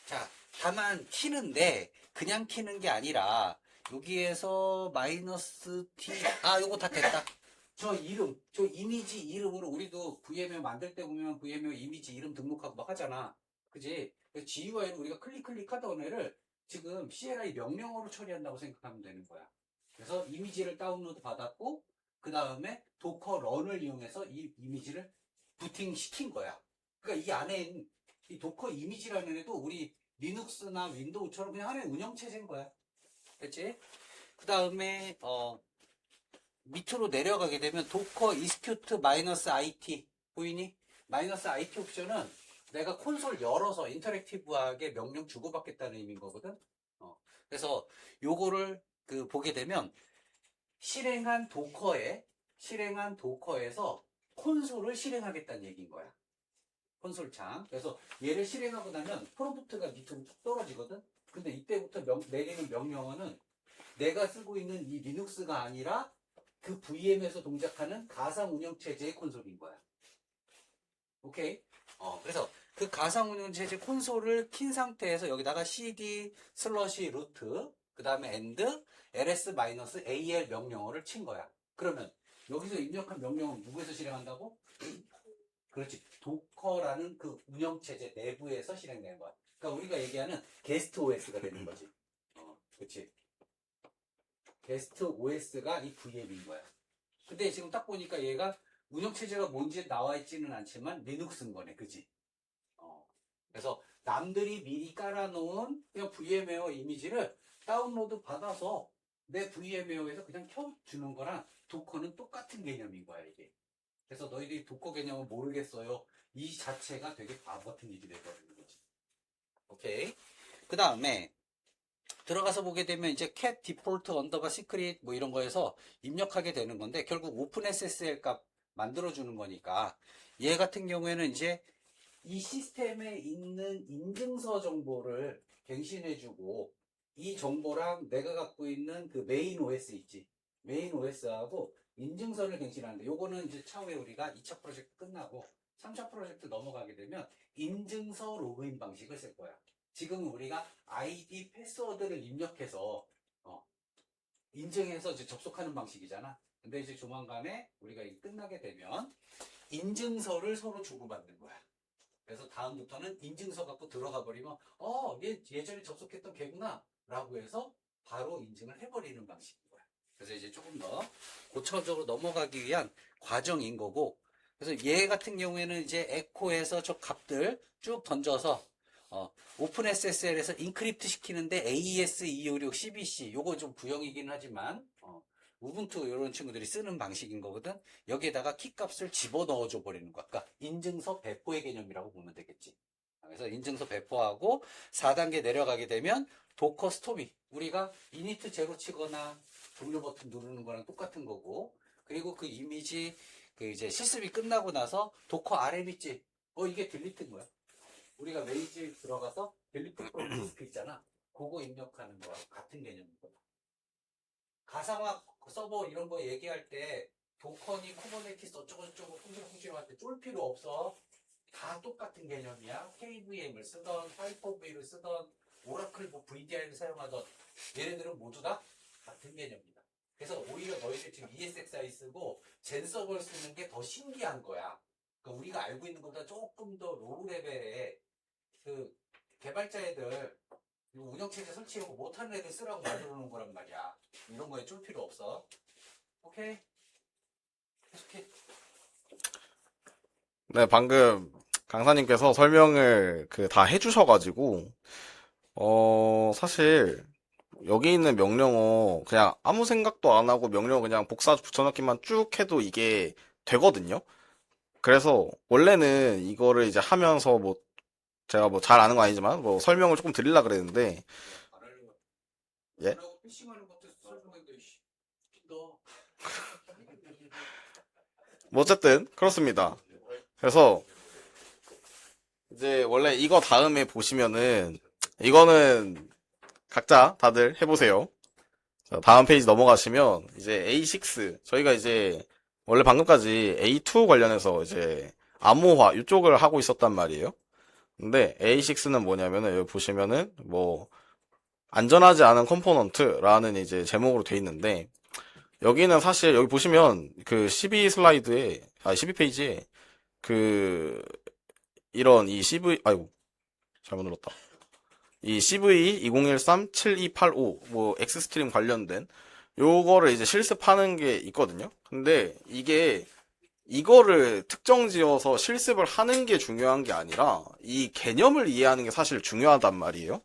자, 다만 키는데 그냥 키는 게 아니라 여기에서 마이너스 T 요거 다 됐다. 저 이름, 저 이미지 이름으로 우리도 VM웨어 만들 때 보면 VM웨어 이미지 이름 등록하고 막 하잖아. 그지? GUI를 우리가 클릭하던 애를 지금 CLI 명령어로 처리한다고 생각하면 되는 거야. 그래서 이미지를 다운로드 받았고 그 다음에 도커 런을 이용해서 이 이미지를 부팅 시킨 거야. 그러니까 이 안에 이 도커 이미지라는 애도 우리 리눅스나 윈도우처럼 그냥 하나의 운영체제인 거야. 그치? 그 다음에 밑으로 내려가게 되면 도커 이스큐트 마이너스 IT 보이니? 마이너스 IT 옵션은 내가 콘솔 열어서 인터랙티브하게 명령 주고받겠다는 의미인 거거든. 그래서 요거를 보게 되면 실행한 도커에서 콘솔을 실행하겠다는 얘기인 거야. 콘솔 창. 그래서 얘를 실행하고 나면 프롬프트가 밑으로 쭉 떨어지거든. 근데 이때부터 내리는 명령어는 내가 쓰고 있는 이 리눅스가 아니라 그 VM에서 동작하는 가상 운영체제의 콘솔인 거야. 오케이? 그래서 그 가상 운영체제 콘솔을 킨 상태에서 여기다가 cd 슬러시 루트 그 다음에 and ls-al 명령어를 친 거야. 그러면 여기서 입력한 명령은 누구에서 실행한다고? 그렇지. 도커라는 그 운영체제 내부에서 실행되는 거야. 그러니까 우리가 얘기하는 게스트 OS가 되는 거지. 그렇지. 게스트 OS가 이 VM인 거야. 근데 지금 딱 보니까 얘가 운영체제가 뭔지 나와 있지는 않지만 리눅스인 거네. 그지? 그래서 남들이 미리 깔아놓은 그냥 VM웨어 이미지를 다운로드 받아서 내 VM웨어에서 그냥 켜주는 거랑 도커는 똑같은 개념인 거야, 이게. 그래서 너희들이 도커 개념을 모르겠어요. 이 자체가 되게 바보 같은 일이 돼버리는 거지. 오케이. 그 다음에 들어가서 보게 되면 이제 cat default underbar secret 뭐 이런 거에서 입력하게 되는 건데 결국 오픈 SSL 값 만들어주는 거니까 얘 같은 경우에는 이제 이 시스템에 있는 인증서 정보를 갱신해주고 이 정보랑 내가 갖고 있는 그 메인 OS 있지. 메인 OS하고 인증서를 갱신하는데 요거는 이제 차후에 우리가 2차 프로젝트 끝나고 3차 프로젝트 넘어가게 되면 인증서 로그인 방식을 쓸 거야. 지금 우리가 아이디 패스워드를 입력해서 인증해서 이제 접속하는 방식이잖아. 근데 이제 조만간에 우리가 이게 끝나게 되면 인증서를 서로 주고받는 거야. 그래서 다음부터는 인증서 갖고 들어가 버리면 얘 예전에 접속했던 걔구나 라고 해서 바로 인증을 해버리는 방식인 거야. 그래서 이제 조금 더 고차원적으로 넘어가기 위한 과정인 거고, 그래서 얘 같은 경우에는 이제 에코에서 저 값들 쭉 던져서 오픈 SSL에서 인크립트 시키는데 AES256 CBC 요거 좀 구형이긴 하지만 우분투 이런 친구들이 쓰는 방식인 거거든. 여기에다가 키 값을 집어넣어 줘 버리는 거야. 그러니까 인증서 배포의 개념이라고 보면 되겠지. 그래서 인증서 배포하고 4단계 내려가게 되면 도커 스토미, 우리가 이니트 제로 치거나 종료 버튼 누르는 거랑 똑같은 거고, 그리고 그 이미지 그 이제 실습이 끝나고 나서 도커 RM 있지. 이게 딜리트인 거야. 우리가 메이지 들어가서 딜리트 프롬 디스크 있잖아. 그거 입력하는 거랑 같은 개념인 거야. 가상화 서버 이런 거 얘기할 때 도커니 쿠버네티스 어쩌고저쩌고 풍질풍질할 때 쫄 필요 없어. 다 똑같은 개념이야. KVM을 쓰던 하이퍼V를 쓰던 오라클 VDI를 사용하던 얘네들은 모두 다 같은 개념이다. 그래서 오히려 너희들 지금 ESXi 쓰고 젠 서버를 쓰는 게 더 신기한 거야. 그러니까 우리가 알고 있는 것보다 조금 더 로우 레벨의 그 개발자 애들 운영체제 설치하고 못하는 애들 쓰라고 만들어 놓은 거란 말이야. 이런 거에 쫄 필요 없어. 오케이? 계속해. 네, 방금 강사님께서 설명을 다 해주셔가지고, 사실, 여기 있는 명령어 그냥 아무 생각도 안 하고 명령어 그냥 복사 붙여넣기만 쭉 해도 이게 되거든요. 그래서 원래는 이거를 이제 하면서 제가 잘 아는 거 아니지만 설명을 조금 드리려고 그랬는데, 예? 피싱하는 것도 설명했는데 어쨌든 그렇습니다. 그래서 이제 원래 이거 다음에 보시면은 이거는 각자 다들 해보세요. 자, 다음 페이지 넘어가시면 이제 A6 저희가 이제 원래 방금까지 A2 관련해서 이제 암호화 이쪽을 하고 있었단 말이에요. 근데 A6는 뭐냐면은 여기 보시면은 안전하지 않은 컴포넌트라는 이제 제목으로 돼 있는데, 여기는 사실 여기 보시면 그 12페이지에 이런 이 아이고 잘못 눌렀다. 이 CV2013-7285 엑스스트림 관련된 요거를 이제 실습하는 게 있거든요. 근데 이거를 특정 지어서 실습을 하는 게 중요한 게 아니라 이 개념을 이해하는 게 사실 중요하단 말이에요.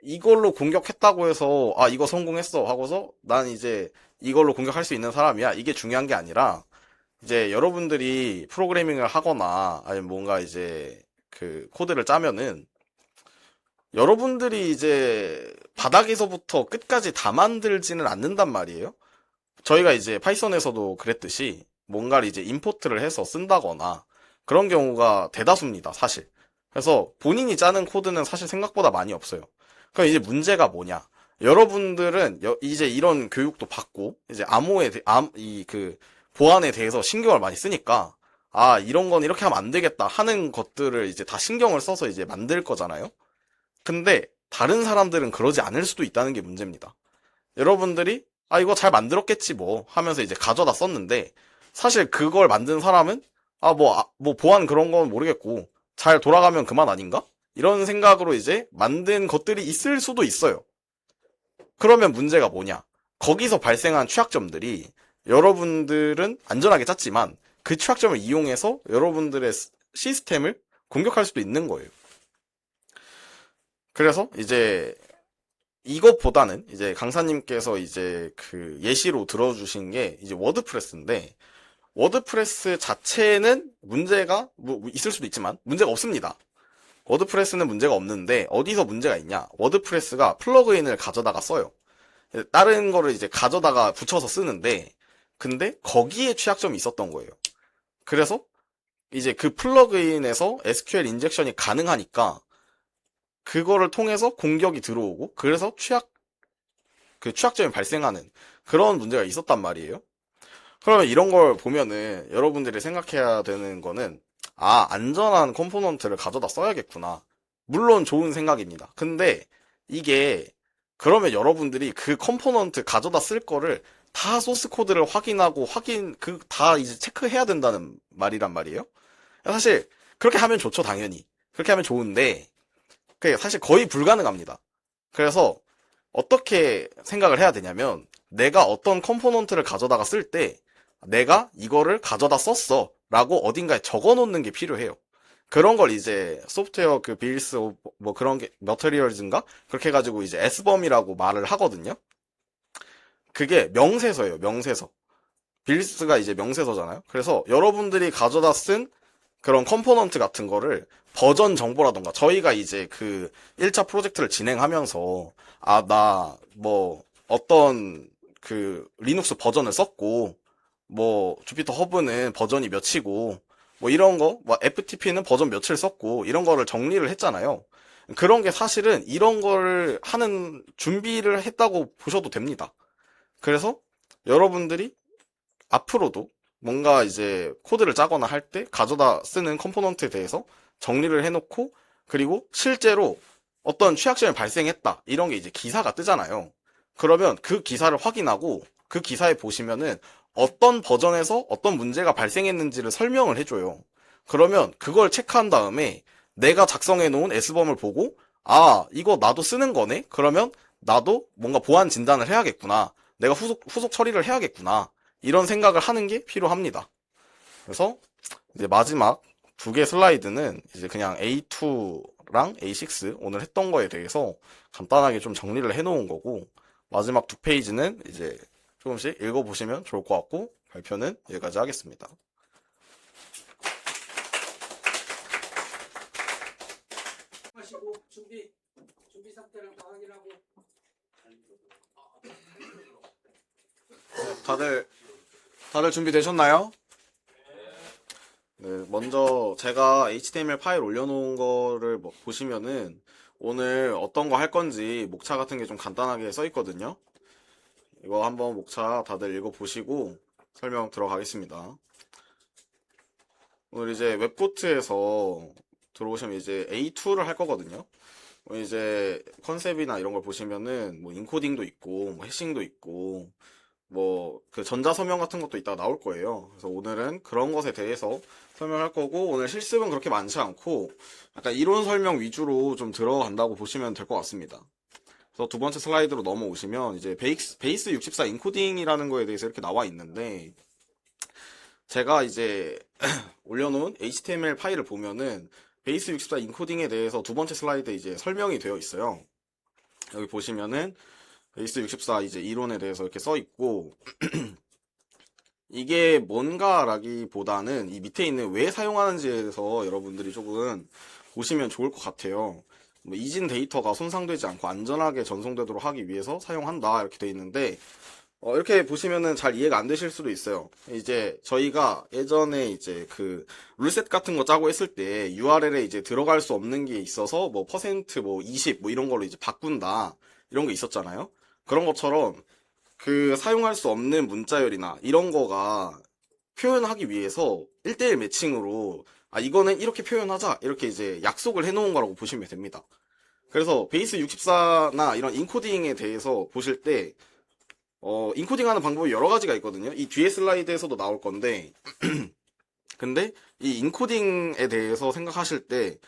이걸로 공격했다고 해서 이거 성공했어 하고서 난 이제 이걸로 공격할 수 있는 사람이야, 이게 중요한 게 아니라, 이제 여러분들이 프로그래밍을 하거나 아니면 뭔가 이제 그 코드를 짜면은 여러분들이 이제 바닥에서부터 끝까지 다 만들지는 않는단 말이에요. 저희가 이제 파이썬에서도 그랬듯이 뭔가를 이제 임포트를 해서 쓴다거나 그런 경우가 대다수입니다, 사실. 그래서 본인이 짜는 코드는 사실 생각보다 많이 없어요. 그럼 이제 문제가 뭐냐? 여러분들은 이제 이런 교육도 받고 이제 보안에 대해서 신경을 많이 쓰니까 이런 건 이렇게 하면 안 되겠다 하는 것들을 이제 다 신경을 써서 이제 만들 거잖아요. 근데 다른 사람들은 그러지 않을 수도 있다는 게 문제입니다. 여러분들이 이거 잘 만들었겠지 하면서 이제 가져다 썼는데, 사실 그걸 만든 사람은 보안 그런 건 모르겠고 잘 돌아가면 그만 아닌가? 이런 생각으로 이제 만든 것들이 있을 수도 있어요. 그러면 문제가 뭐냐? 거기서 발생한 취약점들이 여러분들은 안전하게 짰지만 그 취약점을 이용해서 여러분들의 시스템을 공격할 수도 있는 거예요. 그래서 이제 이것보다는 이제 강사님께서 이제 그 예시로 들어주신 게 이제 워드프레스인데, 워드프레스 자체는 문제가 있을 수도 있지만 문제가 없습니다. 워드프레스는 문제가 없는데 어디서 문제가 있냐? 워드프레스가 플러그인을 가져다가 써요. 다른 거를 이제 가져다가 붙여서 쓰는데, 근데 거기에 취약점이 있었던 거예요. 그래서 이제 그 플러그인에서 SQL 인젝션이 가능하니까 그거를 통해서 공격이 들어오고, 그래서 취약점이 발생하는 그런 문제가 있었단 말이에요. 그러면 이런 걸 보면은 여러분들이 생각해야 되는 거는, 안전한 컴포넌트를 가져다 써야겠구나. 물론 좋은 생각입니다. 근데 이게 그러면 여러분들이 그 컴포넌트 가져다 쓸 거를 다 소스 코드를 확인하고 다 이제 체크해야 된다는 말이란 말이에요. 사실 그렇게 하면 좋죠, 당연히. 그렇게 하면 좋은데 그게 사실 거의 불가능합니다. 그래서 어떻게 생각을 해야 되냐면 내가 어떤 컴포넌트를 가져다가 쓸 때 내가 이거를 가져다 썼어 라고 어딘가에 적어 놓는 게 필요해요. 그런 걸 이제 소프트웨어 그 빌스 뭐 그런 게 머터리얼즈인가 그렇게 해가지고 이제 S범이라고 말을 하거든요. 그게 명세서예요, 명세서. 빌스가 이제 명세서잖아요. 그래서 여러분들이 가져다 쓴 그런 컴포넌트 같은 거를 버전 정보라던가 저희가 이제 그 1차 프로젝트를 진행하면서 나 뭐 어떤 그 리눅스 버전을 썼고 뭐 주피터 허브는 버전이 몇이고 뭐 이런 거, 뭐 FTP는 버전 몇을 썼고 이런 거를 정리를 했잖아요. 그런 게 사실은 이런 거를 하는 준비를 했다고 보셔도 됩니다. 그래서 여러분들이 앞으로도 뭔가 이제 코드를 짜거나 할 때 가져다 쓰는 컴포넌트에 대해서 정리를 해놓고 그리고 실제로 어떤 취약점이 발생했다 이런 게 이제 기사가 뜨잖아요. 그러면 그 기사를 확인하고 그 기사에 보시면은 어떤 버전에서 어떤 문제가 발생했는지를 설명을 해줘요. 그러면 그걸 체크한 다음에 내가 작성해 놓은 S범을 보고 이거 나도 쓰는 거네? 그러면 나도 뭔가 보안 진단을 해야겠구나. 내가 후속 처리를 해야겠구나. 이런 생각을 하는 게 필요합니다. 그래서 이제 마지막 두 개 슬라이드는 이제 그냥 A2랑 A6 오늘 했던 거에 대해서 간단하게 좀 정리를 해놓은 거고 마지막 두 페이지는 이제 조금씩 읽어보시면 좋을 것 같고 발표는 여기까지 하겠습니다. 하시고 준비 상태를 다 확인하고 다들 준비되셨나요? 네, 먼저 제가 HTML 파일 올려놓은 거를 보시면은 오늘 어떤 거 할 건지 목차 같은 게 좀 간단하게 써 있거든요. 이거 한번 목차 다들 읽어보시고 설명 들어가겠습니다. 오늘 이제 웹코트에서 들어오시면 이제 A2를 할 거거든요. 이제 컨셉이나 이런 걸 보시면은 뭐 인코딩도 있고 뭐 해싱도 있고 뭐 그 전자서명 같은 것도 이따가 나올 거예요. 그래서 오늘은 그런 것에 대해서 설명할 거고 오늘 실습은 그렇게 많지 않고 약간 이론 설명 위주로 좀 들어간다고 보시면 될 것 같습니다. 그래서 두 번째 슬라이드로 넘어오시면 이제 베이스 64 인코딩이라는 거에 대해서 이렇게 나와 있는데 제가 이제 올려놓은 HTML 파일을 보면은 베이스 64 인코딩에 대해서 두 번째 슬라이드에 이제 설명이 되어 있어요. 여기 보시면은 베이스 64 이제 이론에 대해서 이렇게 써 있고 이게 뭔가라기보다는 이 밑에 있는 왜 사용하는지에 대해서 여러분들이 조금 보시면 좋을 것 같아요. 뭐 이진 데이터가 손상되지 않고 안전하게 전송되도록 하기 위해서 사용한다 이렇게 돼 있는데 이렇게 보시면은 잘 이해가 안 되실 수도 있어요. 이제 저희가 예전에 이제 그 룰셋 같은 거 짜고 했을 때 URL에 이제 들어갈 수 없는 게 있어서 뭐 퍼센트 뭐 20 뭐 이런 걸로 이제 바꾼다 이런 게 있었잖아요. 그런 것처럼 그 사용할 수 없는 문자열이나 이런 거가 표현하기 위해서 1대1 매칭으로 이거는 이렇게 표현하자 이렇게 이제 약속을 해놓은 거라고 보시면 됩니다. 그래서 베이스 64나 이런 인코딩에 대해서 보실 때 인코딩하는 방법이 여러 가지가 있거든요. 이 뒤에 슬라이드에서도 나올 건데 근데 이 인코딩에 대해서 생각하실 때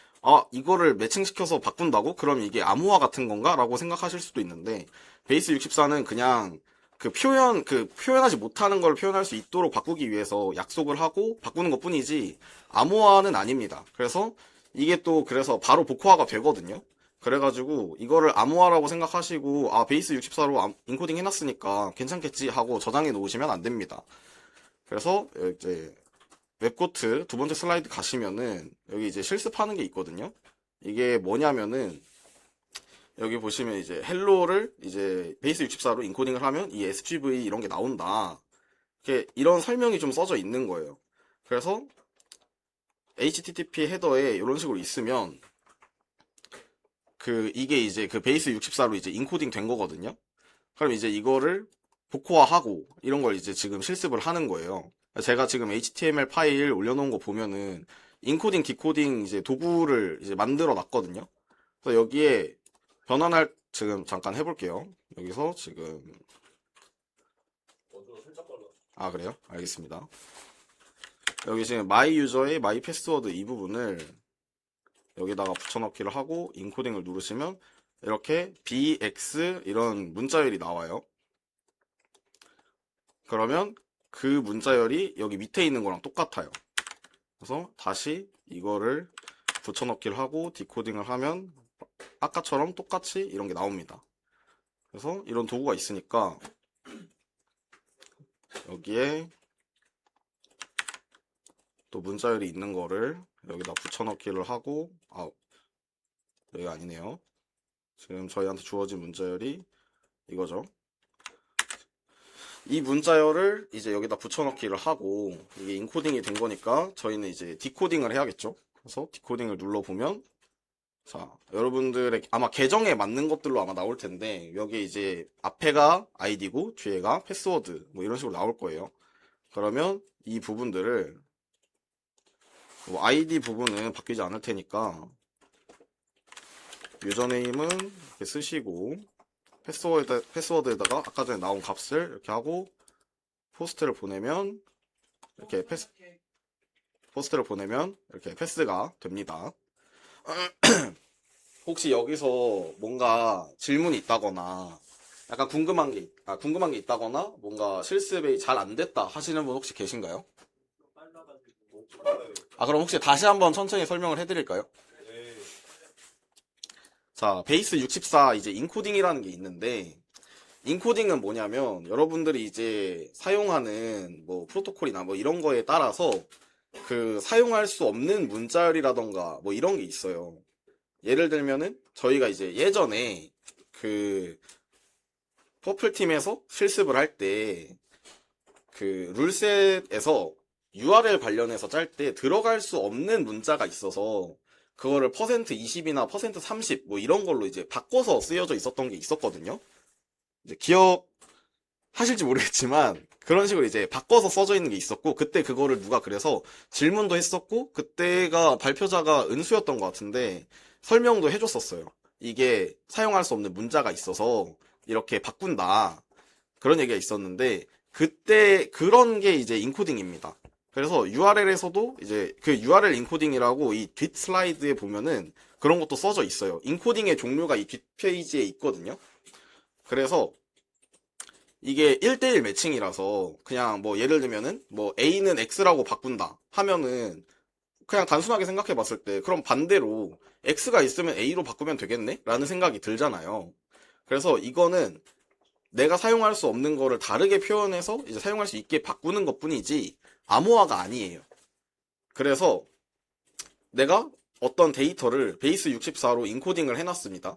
이거를 매칭시켜서 바꾼다고? 그럼 이게 암호화 같은 건가? 라고 생각하실 수도 있는데 베이스 64는 그냥 표현하지 못하는 걸 표현할 수 있도록 바꾸기 위해서 약속을 하고 바꾸는 것 뿐이지 암호화는 아닙니다. 그래서 이게 또 그래서 바로 복호화가 되거든요. 그래가지고 이거를 암호화라고 생각하시고 베이스 64로 인코딩 해놨으니까 괜찮겠지 하고 저장해 놓으시면 안 됩니다. 그래서 이제 웹코트 두 번째 슬라이드 가시면은 여기 이제 실습하는 게 있거든요. 이게 뭐냐면은 여기 보시면 이제 헬로를 이제 베이스 64로 인코딩을 하면 이 SGV 이런 게 나온다. 이런 설명이 좀 써져 있는 거예요. 그래서 HTTP 헤더에 이런 식으로 있으면 이게 이제 그 베이스 64로 이제 인코딩 된 거거든요. 그럼 이제 이거를 복호화하고 이런 걸 이제 지금 실습을 하는 거예요. 제가 지금 HTML 파일 올려놓은 거 보면은 인코딩, 디코딩 이제 도구를 이제 만들어 놨거든요. 그래서 여기에 지금 잠깐 해볼게요. 여기서 지금 아, 그래요? 알겠습니다. 여기 지금 마이 유저의 마이 패스워드 이 부분을 여기다가 붙여넣기를 하고 인코딩을 누르시면 이렇게 BX 이런 문자열이 나와요. 그러면 그 문자열이 여기 밑에 있는 거랑 똑같아요. 그래서 다시 이거를 붙여넣기를 하고 디코딩을 하면 아까처럼 똑같이 이런 게 나옵니다. 그래서 이런 도구가 있으니까 여기에 또 문자열이 있는 거를 여기다 붙여넣기를 하고, 여기가 아니네요. 지금 저희한테 주어진 문자열이 이거죠. 이 문자열을 이제 여기다 붙여넣기를 하고, 이게 인코딩이 된 거니까 저희는 이제 디코딩을 해야겠죠. 그래서 디코딩을 눌러보면, 자, 여러분들의 아마 계정에 맞는 것들로 아마 나올 텐데, 여기 이제 앞에가 아이디고 뒤에가 패스워드 뭐 이런 식으로 나올 거예요. 그러면 이 부분들을 뭐 아이디 부분은 바뀌지 않을 테니까 유저네임은 이렇게 쓰시고 패스워드에다가 아까 전에 나온 값을 이렇게 하고 포스트를 보내면 이렇게 패스가 됩니다. 혹시 여기서 뭔가 질문이 있다거나 약간 궁금한 게 있다거나 뭔가 실습이 잘 안 됐다 하시는 분 혹시 계신가요? 그럼 혹시 다시 한번 천천히 설명을 해드릴까요? 네. 자, 베이스 64 이제 인코딩이라는 게 있는데, 인코딩은 뭐냐면 여러분들이 이제 사용하는 뭐 프로토콜이나 뭐 이런 거에 따라서 그 사용할 수 없는 문자열이라던가 뭐 이런 게 있어요. 예를 들면은 저희가 이제 예전에 그 퍼플팀에서 실습을 할 때 그 룰셋에서 URL 관련해서 짤 때 들어갈 수 없는 문자가 있어서 그거를 %20이나 %30 뭐 이런 걸로 이제 바꿔서 쓰여져 있었던 게 있었거든요. 이제 기억하실지 모르겠지만 그런 식으로 이제 바꿔서 써져 있는 게 있었고, 그때 그거를 누가 그래서 질문도 했었고, 그때가 발표자가 은수였던 것 같은데 설명도 해줬었어요. 이게 사용할 수 없는 문자가 있어서 이렇게 바꾼다, 그런 얘기가 있었는데, 그때 그런 게 이제 인코딩입니다. 그래서 URL에서도 이제 그 URL 인코딩이라고 이 뒷 슬라이드에 보면은 그런 것도 써져 있어요. 인코딩의 종류가 이 뒷페이지에 있거든요. 그래서 이게 1대1 매칭이라서 그냥 뭐 예를 들면은 뭐 A는 X라고 바꾼다 하면은 그냥 단순하게 생각해 봤을 때 그럼 반대로 X가 있으면 A로 바꾸면 되겠네? 라는 생각이 들잖아요. 그래서 이거는 내가 사용할 수 없는 거를 다르게 표현해서 이제 사용할 수 있게 바꾸는 것 뿐이지 암호화가 아니에요. 그래서 내가 어떤 데이터를 베이스 64로 인코딩을 해놨습니다.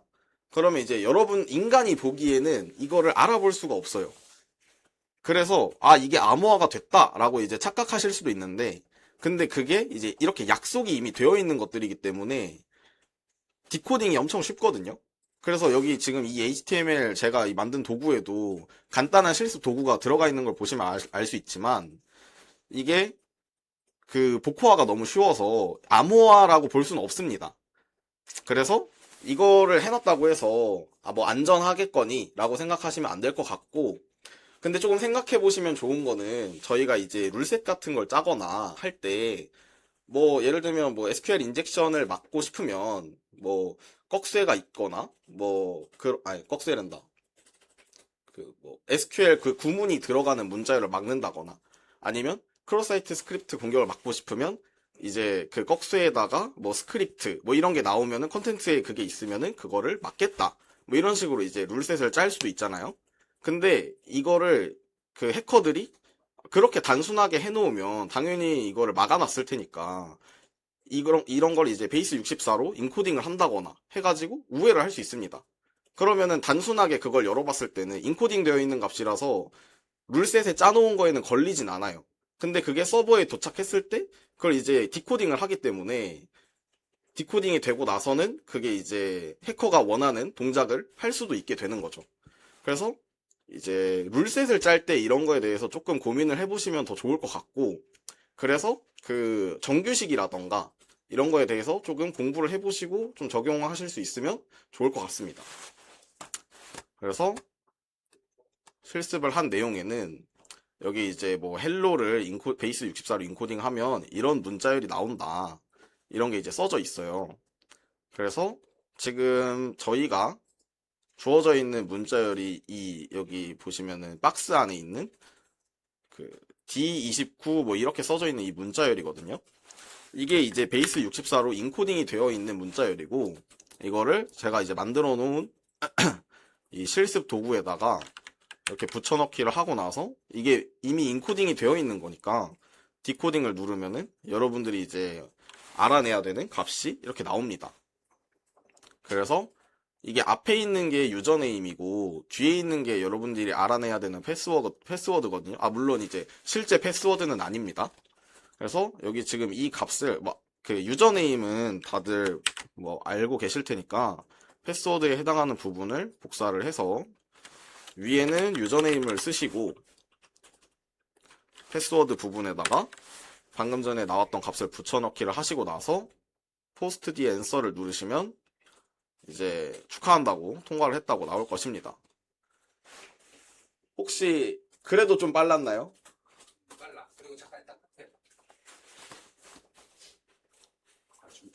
그러면 이제 여러분 인간이 보기에는 이거를 알아볼 수가 없어요. 그래서 이게 암호화가 됐다라고 이제 착각하실 수도 있는데, 근데 그게 이제 이렇게 약속이 이미 되어 있는 것들이기 때문에 디코딩이 엄청 쉽거든요. 그래서 여기 지금 이 HTML 제가 만든 도구에도 간단한 실습 도구가 들어가 있는 걸 보시면 알 수 있지만, 이게 그 복호화가 너무 쉬워서 암호화라고 볼 수는 없습니다. 그래서 이거를 해놨다고 해서 뭐 안전하겠거니 라고 생각하시면 안 될 것 같고, 근데 조금 생각해 보시면 좋은 거는 저희가 이제 룰셋 같은 걸 짜거나 할 때 뭐 예를 들면 뭐 SQL 인젝션을 막고 싶으면 뭐 꺽쇠가 있거나 꺽쇠란다. 그 뭐 SQL 그 구문이 들어가는 문자열을 막는다거나, 아니면 크로사이트 스크립트 공격을 막고 싶으면 이제 그 꺽쇠에다가 뭐 스크립트 뭐 이런 게 나오면은 컨텐츠에 그게 있으면은 그거를 막겠다, 뭐 이런 식으로 이제 룰셋을 짤 수도 있잖아요. 근데 이거를 그 해커들이 그렇게 단순하게 해놓으면 당연히 이거를 막아놨을 테니까 이런 걸 이제 베이스 64로 인코딩을 한다거나 해가지고 우회를 할 수 있습니다. 그러면은 단순하게 그걸 열어봤을 때는 인코딩 되어 있는 값이라서 룰셋에 짜놓은 거에는 걸리진 않아요. 근데 그게 서버에 도착했을 때 그걸 이제 디코딩을 하기 때문에 디코딩이 되고 나서는 그게 이제 해커가 원하는 동작을 할 수도 있게 되는 거죠. 그래서 이제 룰셋을 짤 때 이런 거에 대해서 조금 고민을 해보시면 더 좋을 것 같고, 그래서 그 정규식이라던가 이런 거에 대해서 조금 공부를 해보시고 좀 적용하실 수 있으면 좋을 것 같습니다. 그래서 실습을 한 내용에는 여기 이제 뭐 헬로를 베이스 64로 인코딩하면 이런 문자열이 나온다. 이런 게 이제 써져 있어요. 그래서 지금 저희가 주어져 있는 문자열이 여기 보시면은 박스 안에 있는 그 D29 뭐 이렇게 써져 있는 이 문자열이거든요. 이게 이제 베이스 64로 인코딩이 되어 있는 문자열이고, 이거를 제가 이제 만들어 놓은 이 실습 도구에다가 이렇게 붙여넣기를 하고 나서, 이게 이미 인코딩이 되어 있는 거니까 디코딩을 누르면은 여러분들이 이제 알아내야 되는 값이 이렇게 나옵니다. 그래서 이게 앞에 있는 게 유저네임이고 뒤에 있는 게 여러분들이 알아내야 되는 패스워드거든요. 아, 물론 이제 실제 패스워드는 아닙니다. 그래서 여기 지금 이 값을 그 유저네임은 다들 뭐 알고 계실 테니까 패스워드에 해당하는 부분을 복사를 해서 위에는 유저네임을 쓰시고 패스워드 부분에다가 방금 전에 나왔던 값을 붙여넣기를 하시고 나서 포스트 디 앤서를 누르시면 이제 축하한다고 통과를 했다고 나올 것입니다. 혹시 그래도 좀 빨랐나요? 빨라. 그리고 잠깐 딱 끝에. 좀